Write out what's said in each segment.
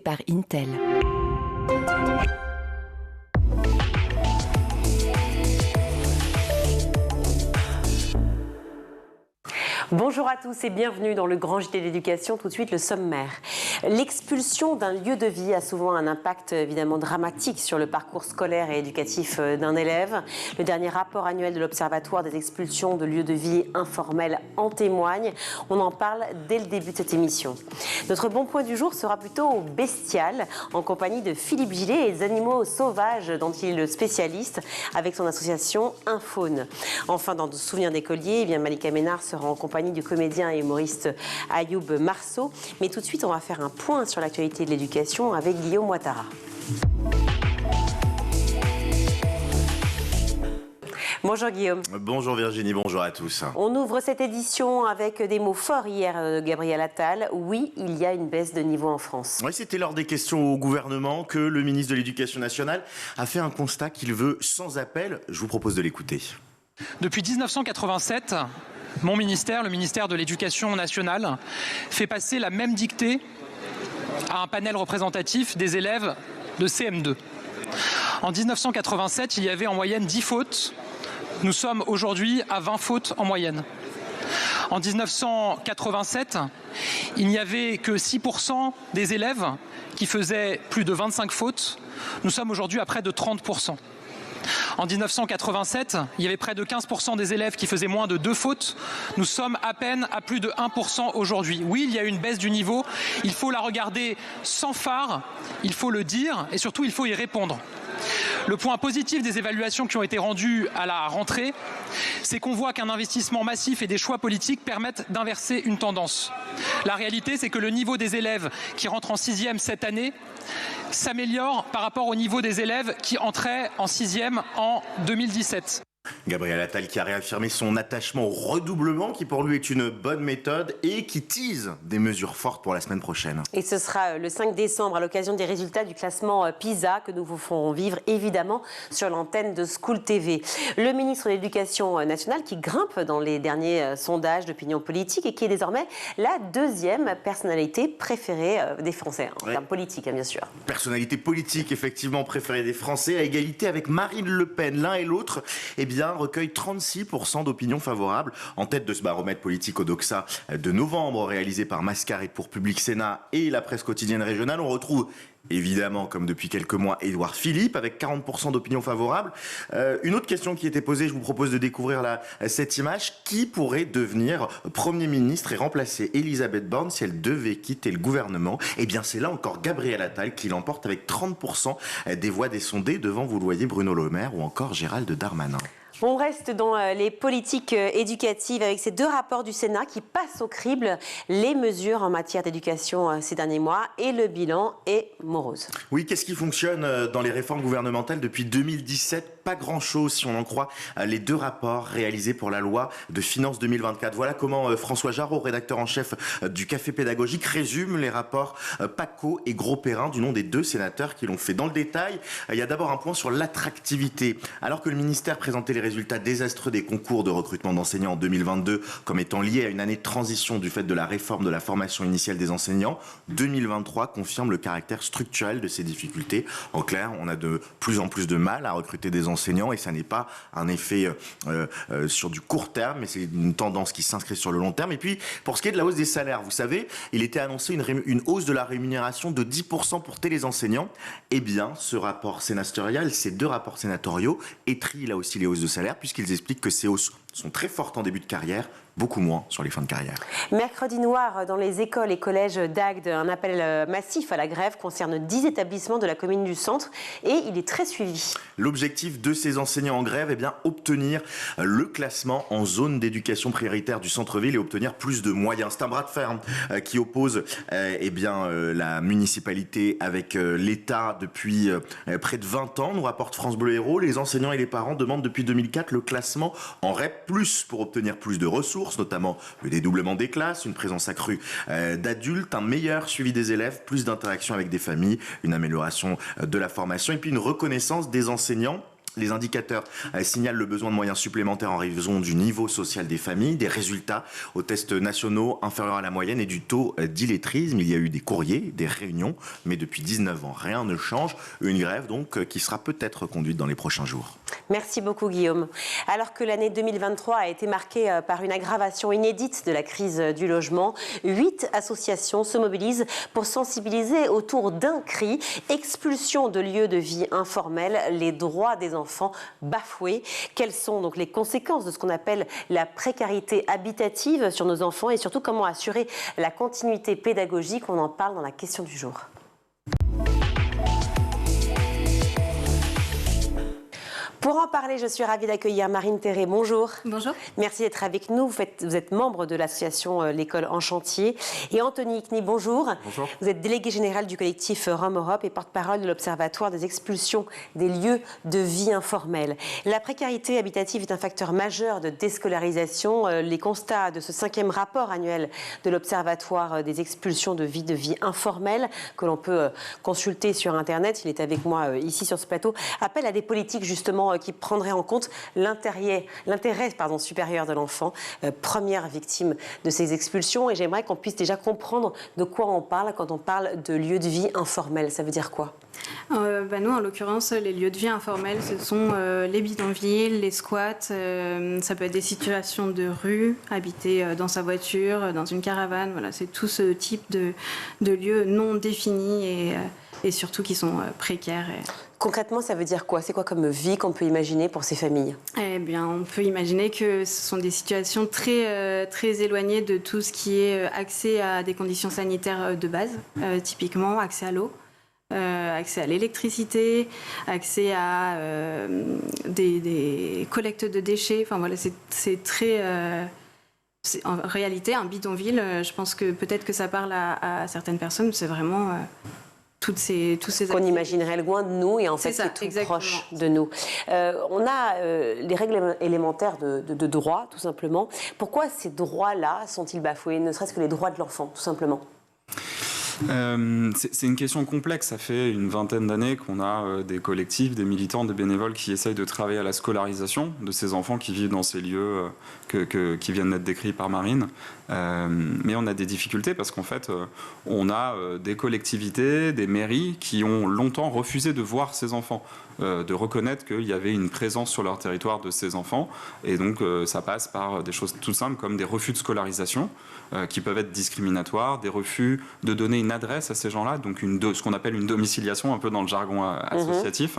par Intel. Bonjour à tous et bienvenue dans le Grand JT de l'éducation. Tout de suite, le sommaire. L'expulsion d'un lieu de vie a souvent un impact évidemment dramatique sur le parcours scolaire et éducatif d'un élève. Le dernier rapport annuel de l'Observatoire des expulsions de lieux de vie informels en témoigne. On en parle dès le début de cette émission. Notre bon point du jour sera plutôt bestial, en compagnie de Philippe Gillet et des animaux sauvages dont il est le spécialiste avec son association Infaune. Enfin, dans Souvenirs d'écoliers, Malika Ménard sera en compagnie du comédien et humoriste Ayoub Marceau. Mais tout de suite, on va faire un point sur l'actualité de l'éducation avec Guillaume Ouattara. Bonjour Guillaume. Bonjour Virginie, bonjour à tous. On ouvre cette édition avec des mots forts hier de Gabriel Attal. Oui, il y a une baisse de niveau en France. Oui, c'était lors des questions au gouvernement que le ministre de l'Éducation nationale a fait un constat qu'il veut sans appel. Je vous propose de l'écouter. Depuis 1987, mon ministère, le ministère de l'Éducation nationale, fait passer la même dictée à un panel représentatif des élèves de CM2. En 1987, il y avait en moyenne 10 fautes. Nous sommes aujourd'hui à 20 fautes en moyenne. En 1987, il n'y avait que 6% des élèves qui faisaient plus de 25 fautes. Nous sommes aujourd'hui à près de 30%. En 1987, il y avait près de 15% des élèves qui faisaient moins de 2 fautes. Nous sommes à peine à plus de 1% aujourd'hui. Oui, il y a une baisse du niveau. Il faut la regarder sans phare, il faut le dire et surtout il faut y répondre. Le point positif des évaluations qui ont été rendues à la rentrée, c'est qu'on voit qu'un investissement massif et des choix politiques permettent d'inverser une tendance. La réalité, c'est que le niveau des élèves qui rentrent en 6e cette année s'améliore par rapport au niveau des élèves qui entraient en 6e en 2017. Gabriel Attal qui a réaffirmé son attachement au redoublement qui pour lui est une bonne méthode et qui tease des mesures fortes pour la semaine prochaine. Et ce sera le 5 décembre à l'occasion des résultats du classement PISA que nous vous ferons vivre évidemment sur l'antenne de School TV. Le ministre de l'Éducation nationale qui grimpe dans les derniers sondages d'opinion politique et qui est désormais la deuxième personnalité préférée des Français, en termes politiques bien sûr. Personnalité politique effectivement préférée des Français à égalité avec Marine Le Pen. L'un et l'autre recueille 36% d'opinions favorables. En tête de ce baromètre politique Odoxa de novembre réalisé par Mascarade pour Public Sénat et la presse quotidienne régionale, on retrouve évidemment, comme depuis quelques mois, Édouard Philippe, avec 40% d'opinions favorables. Une autre question qui était posée, je vous propose de découvrir cette image. Qui pourrait devenir Premier ministre et remplacer Elisabeth Borne si elle devait quitter le gouvernement? Eh bien, c'est là encore Gabriel Attal qui l'emporte avec 30% des voix des sondés devant, vous le voyez, Bruno Le Maire ou encore Gérald Darmanin. On reste dans les politiques éducatives avec ces deux rapports du Sénat qui passent au crible les mesures en matière d'éducation ces derniers mois et le bilan est morose. Oui, qu'est-ce qui fonctionne dans les réformes gouvernementales depuis 2017? Pas grand-chose si on en croit les deux rapports réalisés pour la loi de finances 2024. Voilà comment François Jarreau, rédacteur en chef du Café Pédagogique, résume les rapports Paco et Gros-Perrin du nom des deux sénateurs qui l'ont fait. Dans le détail, il y a d'abord un point sur l'attractivité. Alors que le ministère présentait les résultats désastreux des concours de recrutement d'enseignants en 2022 comme étant liés à une année de transition du fait de la réforme de la formation initiale des enseignants, 2023 confirme le caractère structurel de ces difficultés. En clair, on a de plus en plus de mal à recruter des enseignants et ça n'est pas un effet sur du court terme, mais c'est une tendance qui s'inscrit sur le long terme. Et puis, pour ce qui est de la hausse des salaires, vous savez, il était annoncé une hausse de la rémunération de 10% pour les enseignants. Eh bien, ce rapport sénatorial, ces deux rapports sénatoriaux étrillent là aussi les hausses de salaire puisqu'ils expliquent que ces hausses sont très fortes en début de carrière, beaucoup moins sur les fins de carrière. Mercredi noir dans les écoles et collèges d'Agde, un appel massif à la grève concerne 10 établissements de la commune du centre et il est très suivi. L'objectif de ces enseignants en grève est bien obtenir le classement en zone d'éducation prioritaire du centre-ville et obtenir plus de moyens. C'est un bras de fer qui oppose la municipalité avec l'État depuis près de 20 ans, nous rapporte France Bleu Héros. Les enseignants et les parents demandent depuis 2004 le classement en REP+, pour obtenir plus de ressources, notamment le dédoublement des classes, une présence accrue d'adultes, un meilleur suivi des élèves, plus d'interaction avec des familles, une amélioration de la formation et puis une reconnaissance des enseignants Les indicateurs signalent le besoin de moyens supplémentaires en raison du niveau social des familles, des résultats aux tests nationaux inférieurs à la moyenne et du taux d'illettrisme. Il y a eu des courriers, des réunions, mais depuis 19 ans, rien ne change. Une grève donc qui sera peut-être conduite dans les prochains jours. Merci beaucoup Guillaume. Alors que l'année 2023 a été marquée par une aggravation inédite de la crise du logement, 8 associations se mobilisent pour sensibiliser autour d'un cri: expulsion de lieux de vie informels, les droits des enfants bafoués. Quelles sont donc les conséquences de ce qu'on appelle la précarité habitative sur nos enfants et surtout comment assurer la continuité pédagogique? On en parle dans la question du jour. Pour en parler, je suis ravie d'accueillir Marine Terré. Bonjour. Bonjour. Merci d'être avec nous. Vous êtes membre de l'association L'école en chantier. Et Anthony Ikni, bonjour. Bonjour. Vous êtes délégué général du collectif Rome Europe et porte-parole de l'Observatoire des expulsions des lieux de vie informels. La précarité habitative est un facteur majeur de déscolarisation. Les constats de ce 5e rapport annuel de l'Observatoire des expulsions de vie informels, que l'on peut consulter sur Internet, il est avec moi ici sur ce plateau, appellent à des politiques justement qui prendrait en compte l'intérêt supérieur de l'enfant, première victime de ces expulsions. Et j'aimerais qu'on puisse déjà comprendre de quoi on parle quand on parle de lieux de vie informels. Ça veut dire quoi ? Nous, en l'occurrence, les lieux de vie informels, ce sont les bidonvilles, les squats, ça peut être des situations de rue, habiter dans sa voiture, dans une caravane. Voilà, c'est tout ce type de lieux non définis et surtout qui sont précaires. Concrètement, ça veut dire quoi? C'est quoi comme vie qu'on peut imaginer pour ces familles? Eh bien, on peut imaginer que ce sont des situations très éloignées de tout ce qui est accès à des conditions sanitaires de base, typiquement accès à l'eau. Accès à l'électricité, accès à des collectes de déchets. Enfin voilà, c'est très... en réalité, un bidonville, je pense que peut-être que ça parle à certaines personnes, c'est vraiment... tous ces qu'on imaginerait loin de nous et en fait c'est tout exactement. Proche de nous. On a les règles élémentaires de droit, tout simplement. Pourquoi ces droits-là sont-ils bafoués, ne serait-ce que les droits de l'enfant, tout simplement? C'est une question complexe. Ça fait une vingtaine d'années qu'on a des collectifs, des militants, des bénévoles qui essayent de travailler à la scolarisation de ces enfants qui vivent dans ces lieux qui viennent d'être décrits par Marine. Mais on a des difficultés parce qu'en fait, on a des collectivités, des mairies qui ont longtemps refusé de voir ces enfants, de reconnaître qu'il y avait une présence sur leur territoire de ces enfants. Et donc, ça passe par des choses tout simples comme des refus de scolarisation qui peuvent être discriminatoires, des refus de donner une adresse à ces gens-là, donc ce qu'on appelle une domiciliation, un peu dans le jargon associatif.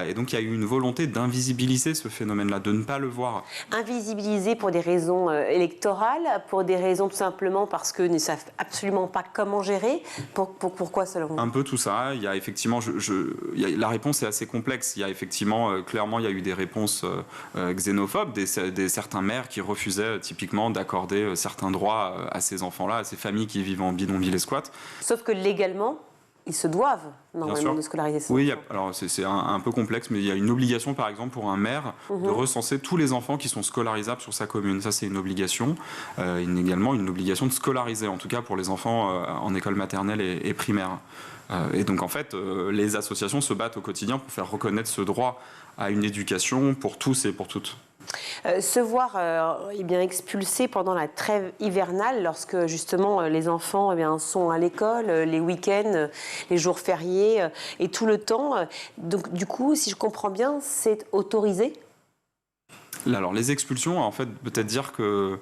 Et donc, il y a eu une volonté d'invisibiliser ce phénomène-là, de ne pas le voir. Invisibiliser pour des raisons électorales, pour des raisons tout simplement parce qu'ils ne savent absolument pas comment gérer. Pourquoi selon vous? Un peu tout ça. Il y a effectivement, la réponse est assez complexe. Il y a effectivement, clairement, il y a eu des réponses xénophobes, certains maires qui refusaient typiquement d'accorder certains droits à ces enfants-là, à ces familles qui vivent en bidonville et squat. Sauf que légalement, ils se doivent normalement de scolariser ces enfants. Alors c'est un peu complexe, mais il y a une obligation, par exemple, pour un maire de recenser tous les enfants qui sont scolarisables sur sa commune. Ça, c'est une obligation. Également, une obligation de scolariser, en tout cas pour les enfants en école maternelle et primaire. Et donc, en fait, les associations se battent au quotidien pour faire reconnaître ce droit à une éducation pour tous et pour toutes. Se voir expulsés pendant la trêve hivernale, lorsque justement les enfants sont à l'école, les week-ends, les jours fériés et tout le temps. Donc du coup, si je comprends bien, c'est autorisé? Alors les expulsions, en fait, peut-être dire que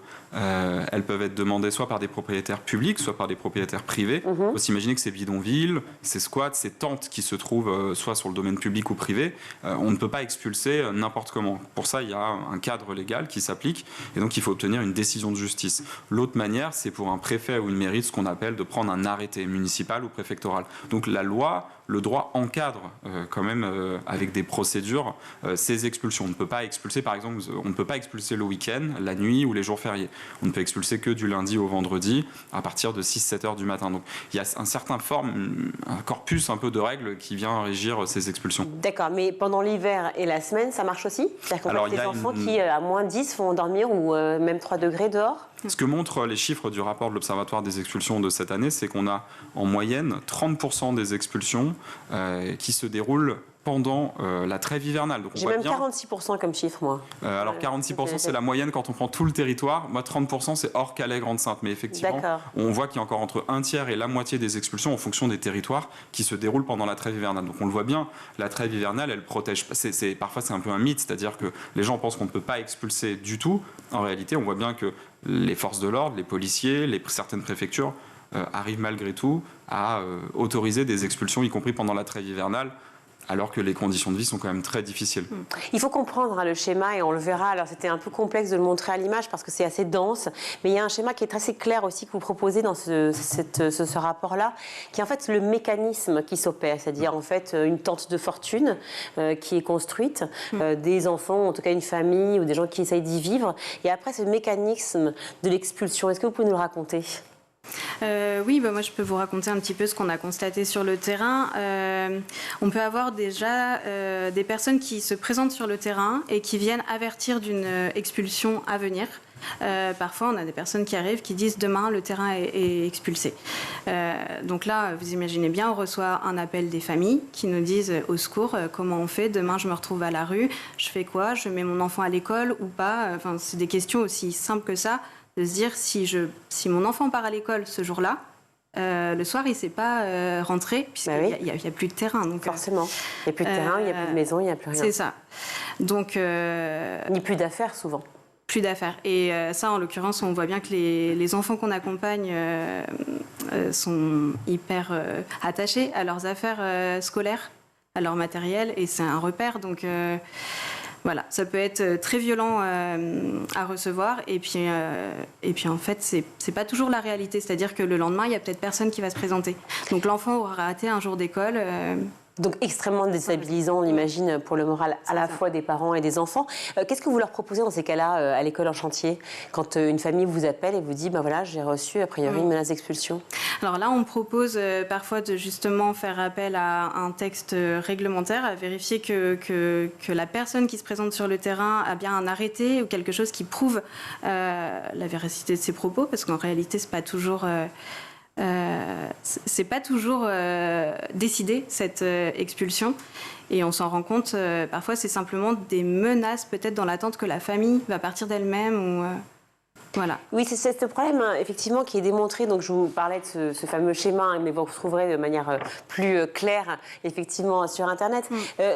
elles peuvent être demandées soit par des propriétaires publics, soit par des propriétaires privés. Il faut s'imaginer que ces bidonvilles, ces squats, ces tentes qui se trouvent soit sur le domaine public ou privé, on ne peut pas expulser n'importe comment. Pour ça, il y a un cadre légal qui s'applique et donc il faut obtenir une décision de justice. L'autre manière, c'est pour un préfet ou une mairie, ce qu'on appelle de prendre un arrêté municipal ou préfectoral. Donc la loi, le droit encadre quand même avec des procédures ces expulsions. On ne peut pas expulser, par exemple, on ne peut pas expulser le week-end, la nuit ou les jours fériés. On ne peut expulser que du lundi au vendredi à partir de 6-7 heures du matin. Donc il y a un corpus un peu de règles qui vient régir ces expulsions. D'accord, mais pendant l'hiver et la semaine, ça marche aussi? C'est-à-dire qu'en fait, les enfants qui, à moins 10, vont dormir ou même 3 degrés dehors? Ce que montrent les chiffres du rapport de l'Observatoire des expulsions de cette année, c'est qu'on a en moyenne 30% des expulsions qui se déroulent pendant la trêve hivernale. Donc, j'ai même 46% comme chiffre, moi. Alors 46%, c'est la moyenne quand on prend tout le territoire. Moi, 30%, c'est hors Calais, Grande-Sainte. Mais effectivement, on voit qu'il y a encore entre un tiers et la moitié des expulsions en fonction des territoires qui se déroulent pendant la trêve hivernale. Donc on le voit bien, la trêve hivernale, elle protège. Parfois, c'est un peu un mythe, c'est-à-dire que les gens pensent qu'on ne peut pas expulser du tout. En réalité, on voit bien que les forces de l'ordre, les policiers, certaines préfectures arrivent malgré tout à autoriser des expulsions, y compris pendant la trêve hivernale, alors que les conditions de vie sont quand même très difficiles. Il faut comprendre le schéma et on le verra. Alors c'était un peu complexe de le montrer à l'image parce que c'est assez dense, mais il y a un schéma qui est assez clair aussi que vous proposez dans ce rapport-là, qui est en fait le mécanisme qui s'opère, c'est-à-dire en fait une tente de fortune qui est construite, des enfants, en tout cas une famille ou des gens qui essayent d'y vivre, et après ce mécanisme de l'expulsion. Est-ce que vous pouvez nous le raconter ? Oui, moi je peux vous raconter un petit peu ce qu'on a constaté sur le terrain. On peut avoir déjà des personnes qui se présentent sur le terrain et qui viennent avertir d'une expulsion à venir. Parfois, on a des personnes qui arrivent qui disent demain le terrain est expulsé. Donc là, vous imaginez bien, on reçoit un appel des familles qui nous disent au secours, comment on fait ? Demain, je me retrouve à la rue, je fais quoi ? Je mets mon enfant à l'école ou pas ? Enfin, c'est des questions aussi simples que ça. De se dire, si mon enfant part à l'école ce jour-là, le soir, il ne sait pas rentrer, puisqu'il n'y a plus de terrain. Donc, forcément. Il n'y a plus de terrain, il n'y a plus de maison, il n'y a plus rien. C'est ça. Donc, ni plus d'affaires, souvent. Plus d'affaires. Et ça, en l'occurrence, on voit bien que les enfants qu'on accompagne sont hyper attachés à leurs affaires scolaires, à leur matériel, et c'est un repère. Donc... Voilà, ça peut être très violent à recevoir et puis en fait c'est pas toujours la réalité, c'est-à-dire que le lendemain il y a peut-être personne qui va se présenter. Donc l'enfant aura raté un jour d'école. Donc extrêmement déstabilisant, on l'imagine, pour le moral à la fois des parents et des enfants. Qu'est-ce que vous leur proposez dans ces cas-là à l'école en chantier, quand une famille vous appelle et vous dit voilà, j'ai reçu a priori une menace d'expulsion? Alors là, on propose parfois de justement faire appel à un texte réglementaire, à vérifier que la personne qui se présente sur le terrain a bien un arrêté ou quelque chose qui prouve la véracité de ses propos, parce qu'en réalité, c'est pas toujours décidé, cette expulsion. Et on s'en rend compte, parfois c'est simplement des menaces, peut-être dans l'attente que la famille va partir d'elle-même. Ou, voilà. Oui, c'est ce problème, effectivement, qui est démontré. Donc je vous parlais de ce fameux schéma, mais vous retrouverez de manière plus claire, effectivement, sur Internet.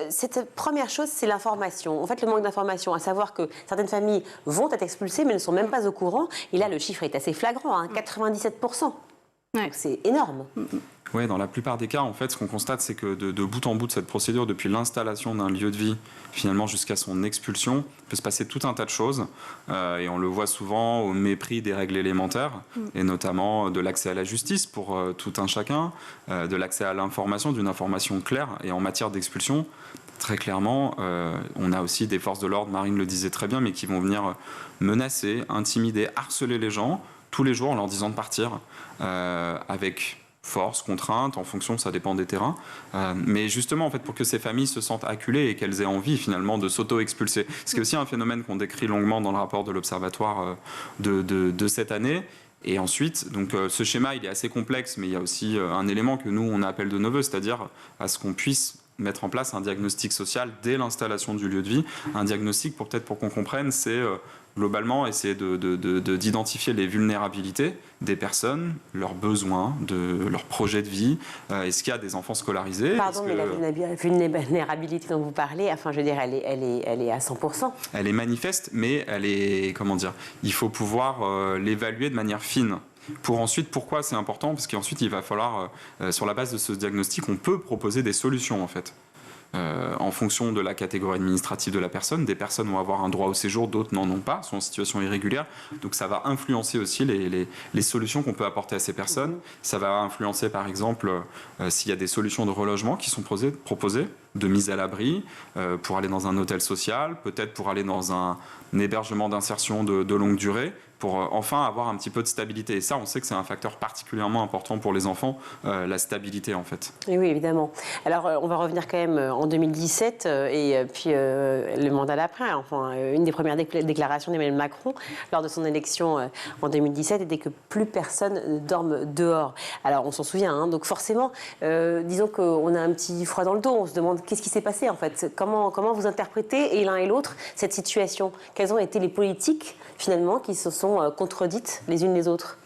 Cette première chose, c'est l'information. En fait, le manque d'information, à savoir que certaines familles vont être expulsées, mais ne sont même pas au courant. Et là, le chiffre est assez flagrant, 97%. Ouais. Donc c'est énorme. Oui, dans la plupart des cas, en fait, ce qu'on constate, c'est que de bout en bout de cette procédure, depuis l'installation d'un lieu de vie, finalement jusqu'à son expulsion, il peut se passer tout un tas de choses. Et on le voit souvent au mépris des règles élémentaires, et notamment de l'accès à la justice pour tout un chacun, de l'accès à l'information, d'une information claire. Et en matière d'expulsion, très clairement, on a aussi des forces de l'ordre, Marine le disait très bien, mais qui vont venir menacer, intimider, harceler les gens tous les jours en leur disant de partir, avec force, contrainte, en fonction, ça dépend des terrains. Mais justement, en fait, pour que ces familles se sentent acculées et qu'elles aient envie finalement de s'auto-expulser. Ce qui est aussi un phénomène qu'on décrit longuement dans le rapport de l'Observatoire de cette année. Et ensuite, donc, ce schéma, il est assez complexe, mais il y a aussi un élément que nous, on appelle de nos voeux, c'est-à-dire à ce qu'on puisse mettre en place un diagnostic social dès l'installation du lieu de vie. Un diagnostic, pour qu'on comprenne, c'est globalement essayer d'identifier les vulnérabilités des personnes, leurs besoins, leurs projets de vie. Est-ce qu'il y a des enfants scolarisés? Pardon, mais la vulnérabilité dont vous parlez, enfin, je veux dire, elle est à 100%. Elle est manifeste, mais elle est, comment dire, il faut pouvoir l'évaluer de manière fine. Pour ensuite, pourquoi c'est important? Parce qu'ensuite, il va falloir, sur la base de ce diagnostic, on peut proposer des solutions, en fait. En fonction de la catégorie administrative de la personne, des personnes vont avoir un droit au séjour, d'autres n'en ont pas, sont en situation irrégulière. Donc ça va influencer aussi les solutions qu'on peut apporter à ces personnes. Ça va influencer par exemple s'il y a des solutions de relogement qui sont proposées, de mise à l'abri, pour aller dans un hôtel social, peut-être pour aller dans un hébergement d'insertion de longue durée. pour enfin avoir un petit peu de stabilité. Et ça, on sait que c'est un facteur particulièrement important pour les enfants, la stabilité en fait. Et oui, évidemment. Alors, on va revenir quand même en 2017 et puis le mandat d'après. Enfin, une des premières déclarations d'Emmanuel Macron lors de son élection en 2017 était que plus personne ne dorme dehors. Alors, on s'en souvient, hein, donc forcément, disons qu'on a un petit froid dans le dos. On se demande qu'est-ce qui s'est passé en fait. Comment vous interprétez, et l'un et l'autre, cette situation? Quelles ont été les politiques finalement qui se sont contredites les unes les autres?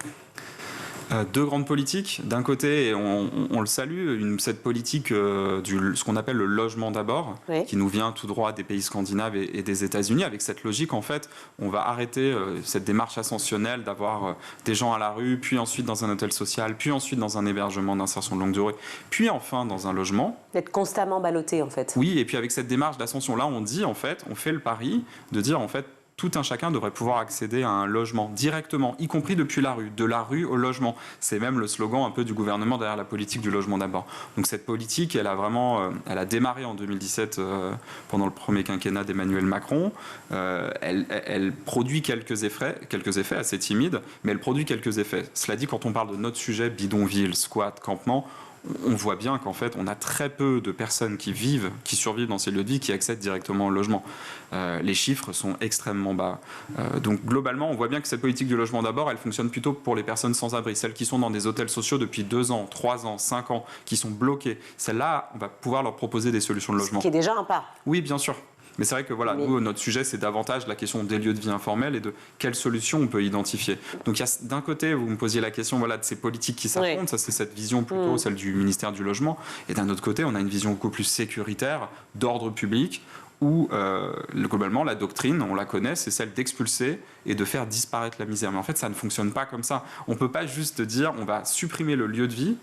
Deux grandes politiques. D'un côté, et on le salue, cette politique ce qu'on appelle le logement d'abord, oui, qui nous vient tout droit des pays scandinaves et des États-Unis. Avec cette logique, en fait, on va arrêter cette démarche ascensionnelle d'avoir des gens à la rue, puis ensuite dans un hôtel social, puis ensuite dans un hébergement d'insertion de longue durée, puis enfin dans un logement. D'être constamment ballotté, en fait. Oui, et puis avec cette démarche d'ascension, là, on dit, en fait, on fait le pari de dire, en fait, tout un chacun devrait pouvoir accéder à un logement directement, y compris depuis la rue, de la rue au logement. C'est même le slogan un peu du gouvernement derrière la politique du logement d'abord. Donc cette politique, elle a démarré en 2017 pendant le premier quinquennat d'Emmanuel Macron. Elle produit quelques effets assez timides, mais elle produit quelques effets. Cela dit, quand on parle de notre sujet, bidonville, squat, campement, on voit bien qu'en fait, on a très peu de personnes qui survivent dans ces lieux de vie, qui accèdent directement au logement. Les chiffres sont extrêmement bas. Donc globalement, on voit bien que cette politique du logement d'abord, elle fonctionne plutôt pour les personnes sans abri, celles qui sont dans des hôtels sociaux depuis 2 ans, 3 ans, 5 ans, qui sont bloquées. Celles-là, on va pouvoir leur proposer des solutions de logement. Ce qui est déjà un pas. Oui, bien sûr. Mais c'est vrai que voilà, nous, notre sujet, c'est davantage la question des lieux de vie informels et de quelles solutions on peut identifier. Donc, d'un côté, vous me posiez la question de ces politiques qui s'affrontent, oui, ça c'est cette vision plutôt celle du ministère du Logement. Et d'un autre côté, on a une vision beaucoup plus sécuritaire, d'ordre public, où globalement, la doctrine, on la connaît, c'est celle d'expulser et de faire disparaître la misère. Mais en fait, ça ne fonctionne pas comme ça. On ne peut pas juste dire on va supprimer le lieu de vie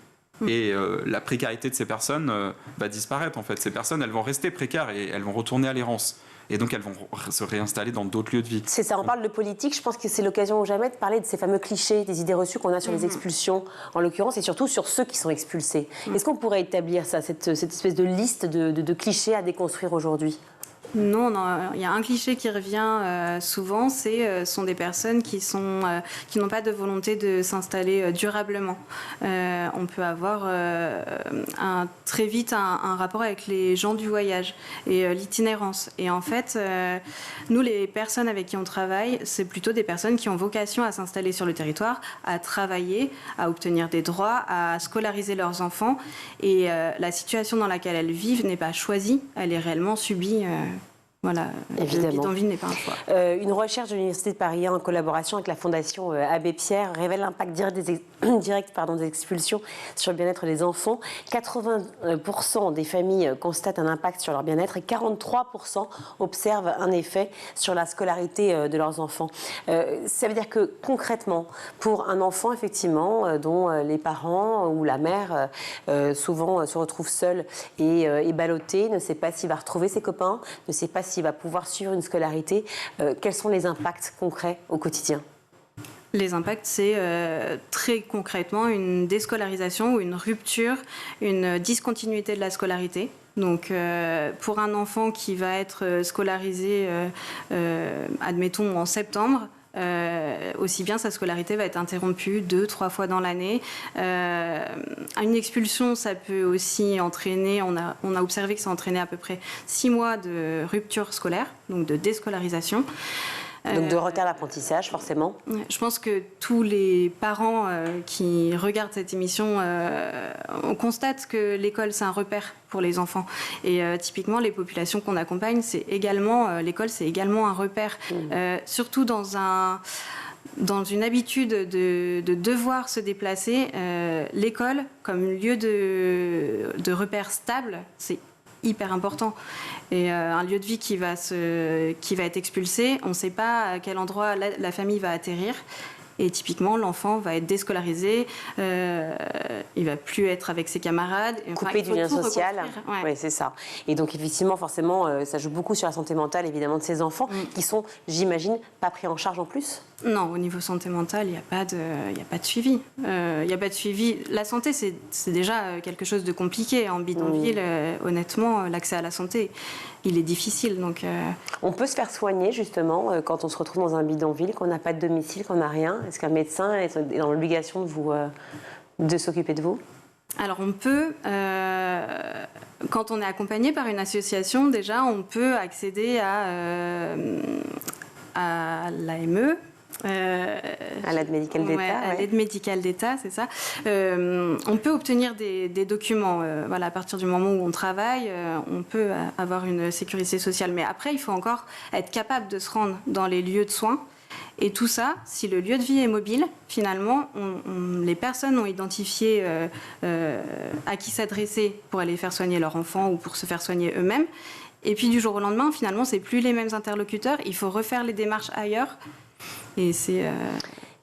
et la précarité de ces personnes va disparaître. En fait, ces personnes, elles vont rester précaires et elles vont retourner à l'errance. Et donc, elles vont se réinstaller dans d'autres lieux de vie. C'est ça, on parle de politique. Je pense que c'est l'occasion ou jamais de parler de ces fameux clichés, des idées reçues qu'on a sur les expulsions, en l'occurrence, et surtout sur ceux qui sont expulsés. Est-ce qu'on pourrait établir ça, cette espèce de liste de clichés à déconstruire aujourd'hui ? Non, il y a un cliché qui revient souvent, sont des personnes qui n'ont pas de volonté de s'installer durablement. On peut avoir très vite un rapport avec les gens du voyage et l'itinérance. Et en fait, nous, les personnes avec qui on travaille, c'est plutôt des personnes qui ont vocation à s'installer sur le territoire, à travailler, à obtenir des droits, à scolariser leurs enfants. Et la situation dans laquelle elles vivent n'est pas choisie, elle est réellement subie. Voilà, évidemment. Le bidonville n'est pas un choix. Une recherche de l'Université de Paris en collaboration avec la Fondation Abbé Pierre révèle l'impact direct des expulsions sur le bien-être des enfants. 80% des familles constatent un impact sur leur bien-être et 43% observent un effet sur la scolarité de leurs enfants. Ça veut dire que concrètement, pour un enfant effectivement dont les parents ou la mère souvent se retrouvent seuls et ballottés, ne sait pas s'il va retrouver ses copains, ne sait pas s'il va pouvoir suivre une scolarité, quels sont les impacts concrets au quotidien ? Les impacts, c'est très concrètement une déscolarisation ou une rupture, une discontinuité de la scolarité. Donc, pour un enfant qui va être scolarisé, admettons, en septembre, aussi bien sa scolarité va être interrompue 2-3 fois dans l'année. Une expulsion, ça peut aussi entraîner, on a observé que ça entraînait à peu près 6 mois de rupture scolaire, donc de déscolarisation. Donc de retard d'apprentissage, forcément. Je pense que tous les parents qui regardent cette émission, on constate que l'école, c'est un repère pour les enfants. Et typiquement, les populations qu'on accompagne, l'école, c'est également un repère. Surtout dans une habitude de devoir se déplacer, l'école, comme lieu de repère stable, c'est hyper important. Et un lieu de vie qui va être expulsé, on ne sait pas à quel endroit la famille va atterrir. Et typiquement, l'enfant va être déscolarisé, il ne va plus être avec ses camarades. Coupé du lien social. Ouais. Oui, c'est ça. Et donc, effectivement, forcément, ça joue beaucoup sur la santé mentale, évidemment, de ces enfants, qui sont, j'imagine, pas pris en charge en plus. Non, au niveau santé mentale, il n'y a pas de suivi. Il n'y a pas de suivi. La santé, c'est déjà quelque chose de compliqué. En bidonville, honnêtement, l'accès à la santé, il est difficile. Donc, On peut se faire soigner, justement, quand on se retrouve dans un bidonville, qu'on n'a pas de domicile, qu'on n'a rien. Est-ce qu'un médecin est dans l'obligation de s'occuper de vous ? Alors on peut, quand on est accompagné par une association, déjà on peut accéder à l'AME. À l'aide médicale d'État. À l'aide médicale d'État, c'est ça. On peut obtenir des documents. Voilà, à partir du moment où on travaille, on peut avoir une sécurité sociale. Mais après, il faut encore être capable de se rendre dans les lieux de soins. Et tout ça, si le lieu de vie est mobile, finalement, les personnes ont identifié à qui s'adresser pour aller faire soigner leur enfant ou pour se faire soigner eux-mêmes. Et puis du jour au lendemain, finalement, c'est plus les mêmes interlocuteurs. Il faut refaire les démarches ailleurs. Et c'est...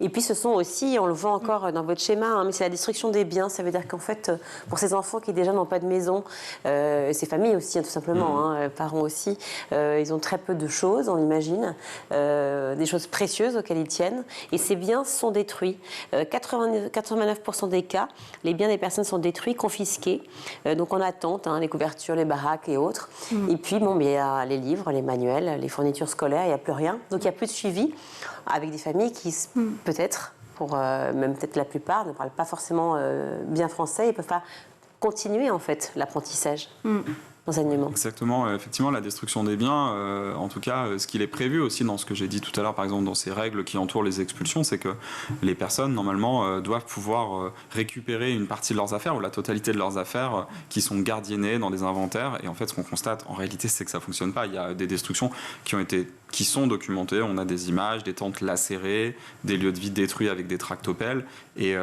Et puis ce sont aussi, on le voit encore dans votre schéma, mais c'est la destruction des biens. Ça veut dire qu'en fait, pour ces enfants qui déjà n'ont pas de maison, ces familles aussi, tout simplement, parents aussi, ils ont très peu de choses, on imagine, des choses précieuses auxquelles ils tiennent. Et ces biens sont détruits. 89% des cas, les biens des personnes sont détruits, confisqués, donc en attente, les couvertures, les baraques et autres. Et puis, il y a les livres, les manuels, les fournitures scolaires, il n'y a plus rien. Donc il n'y a plus de suivi avec des familles qui... peut-être, même peut-être la plupart, ne parlent pas forcément bien français, ils ne peuvent pas continuer en fait l'apprentissage. Enseignement. Exactement, effectivement, la destruction des biens, en tout cas, ce qu'il est prévu aussi dans ce que j'ai dit tout à l'heure, par exemple, dans ces règles qui entourent les expulsions, c'est que les personnes, normalement, doivent pouvoir récupérer une partie de leurs affaires ou la totalité de leurs affaires qui sont gardiennées dans des inventaires. Et en fait, ce qu'on constate, en réalité, c'est que ça ne fonctionne pas. Il y a des destructions qui sont documentées. On a des images, des tentes lacérées, des lieux de vie détruits avec des tractopelles et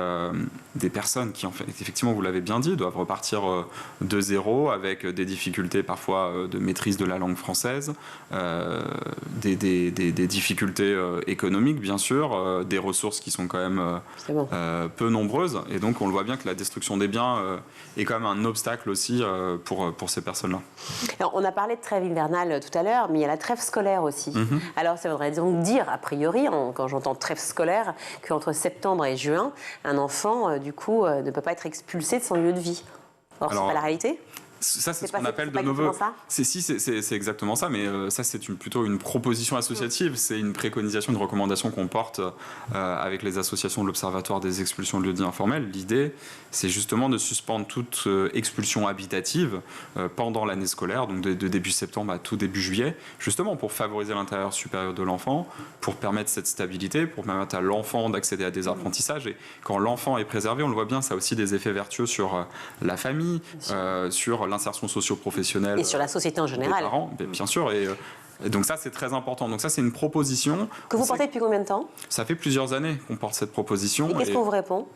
des personnes qui, en fait, effectivement, vous l'avez bien dit, doivent repartir de zéro avec des difficultés parfois de maîtrise de la langue française, des difficultés économiques, bien sûr, des ressources qui sont quand même peu nombreuses. Et donc, on le voit bien que la destruction des biens est quand même un obstacle aussi pour ces personnes-là. Alors, on a parlé de trêve hivernale tout à l'heure, mais il y a la trêve scolaire aussi. Alors, ça voudrait donc dire, a priori, quand j'entends trêve scolaire, qu'entre septembre et juin, un enfant, du coup, ne peut pas être expulsé de son lieu de vie. Or, c'est pas la réalité ? Ça, c'est ce qu'on appelle de nos voeux. C'est exactement ça, mais ça, c'est plutôt une proposition associative. C'est une préconisation, une recommandation qu'on porte avec les associations de l'Observatoire des expulsions de lieux dits informels. L'idée, c'est justement de suspendre toute expulsion habitative pendant l'année scolaire, donc de début septembre à tout début juillet, justement pour favoriser l'intérieur supérieur de l'enfant, pour permettre cette stabilité, pour permettre à l'enfant d'accéder à des apprentissages. Et quand l'enfant est préservé, on le voit bien, ça a aussi des effets vertueux sur la famille, sur l'insertion socio-professionnelle. Et sur la société en général. Des parents, bien sûr. Et donc ça, c'est très important. Donc ça, c'est une proposition. Que vous portez depuis combien de temps ? Ça fait plusieurs années qu'on porte cette proposition. Et qu'est-ce qu'on vous répond ?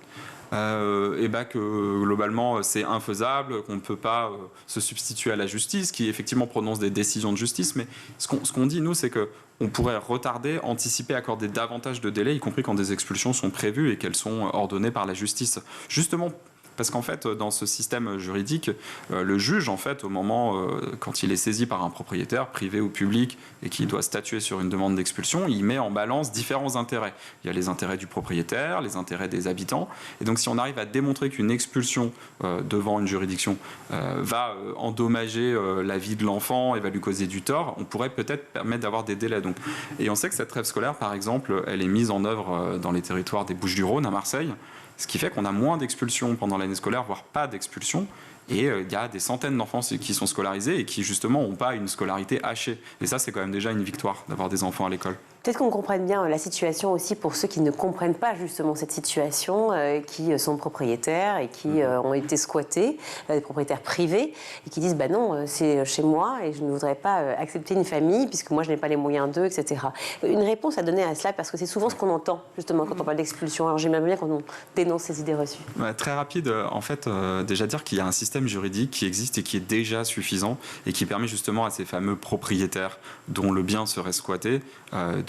Que globalement c'est infaisable, qu'on ne peut pas se substituer à la justice, qui effectivement prononce des décisions de justice, mais ce qu'on dit nous, c'est qu'on pourrait retarder, anticiper, accorder davantage de délais, y compris quand des expulsions sont prévues et qu'elles sont ordonnées par la justice. Justement, parce qu'en fait, dans ce système juridique, le juge, en fait, au moment, quand il est saisi par un propriétaire, privé ou public, et qu'il doit statuer sur une demande d'expulsion, il met en balance différents intérêts. Il y a les intérêts du propriétaire, les intérêts des habitants. Et donc, si on arrive à démontrer qu'une expulsion devant une juridiction va endommager la vie de l'enfant et va lui causer du tort, on pourrait peut-être permettre d'avoir des délais. Donc, et on sait que cette trêve scolaire, par exemple, elle est mise en œuvre dans les territoires des Bouches-du-Rhône, à Marseille. Ce qui fait qu'on a moins d'expulsions pendant l'année scolaire, voire pas d'expulsions. Et il y a des centaines d'enfants qui sont scolarisés et qui, justement, n'ont pas une scolarité hachée. Et ça, c'est quand même déjà une victoire d'avoir des enfants à l'école. Peut-être qu'on comprenne bien la situation aussi pour ceux qui ne comprennent pas justement cette situation, qui sont propriétaires et qui ont été squattés, des propriétaires privés, et qui disent bah non, c'est chez moi et je ne voudrais pas accepter une famille puisque moi je n'ai pas les moyens d'eux, etc. Une réponse à donner à cela, parce que c'est souvent ce qu'on entend justement quand on parle d'expulsion. Alors j'aimerais bien qu'on dénonce ces idées reçues. Ouais, très rapide, en fait, déjà dire qu'il y a un système juridique qui existe et qui est déjà suffisant et qui permet justement à ces fameux propriétaires dont le bien serait squatté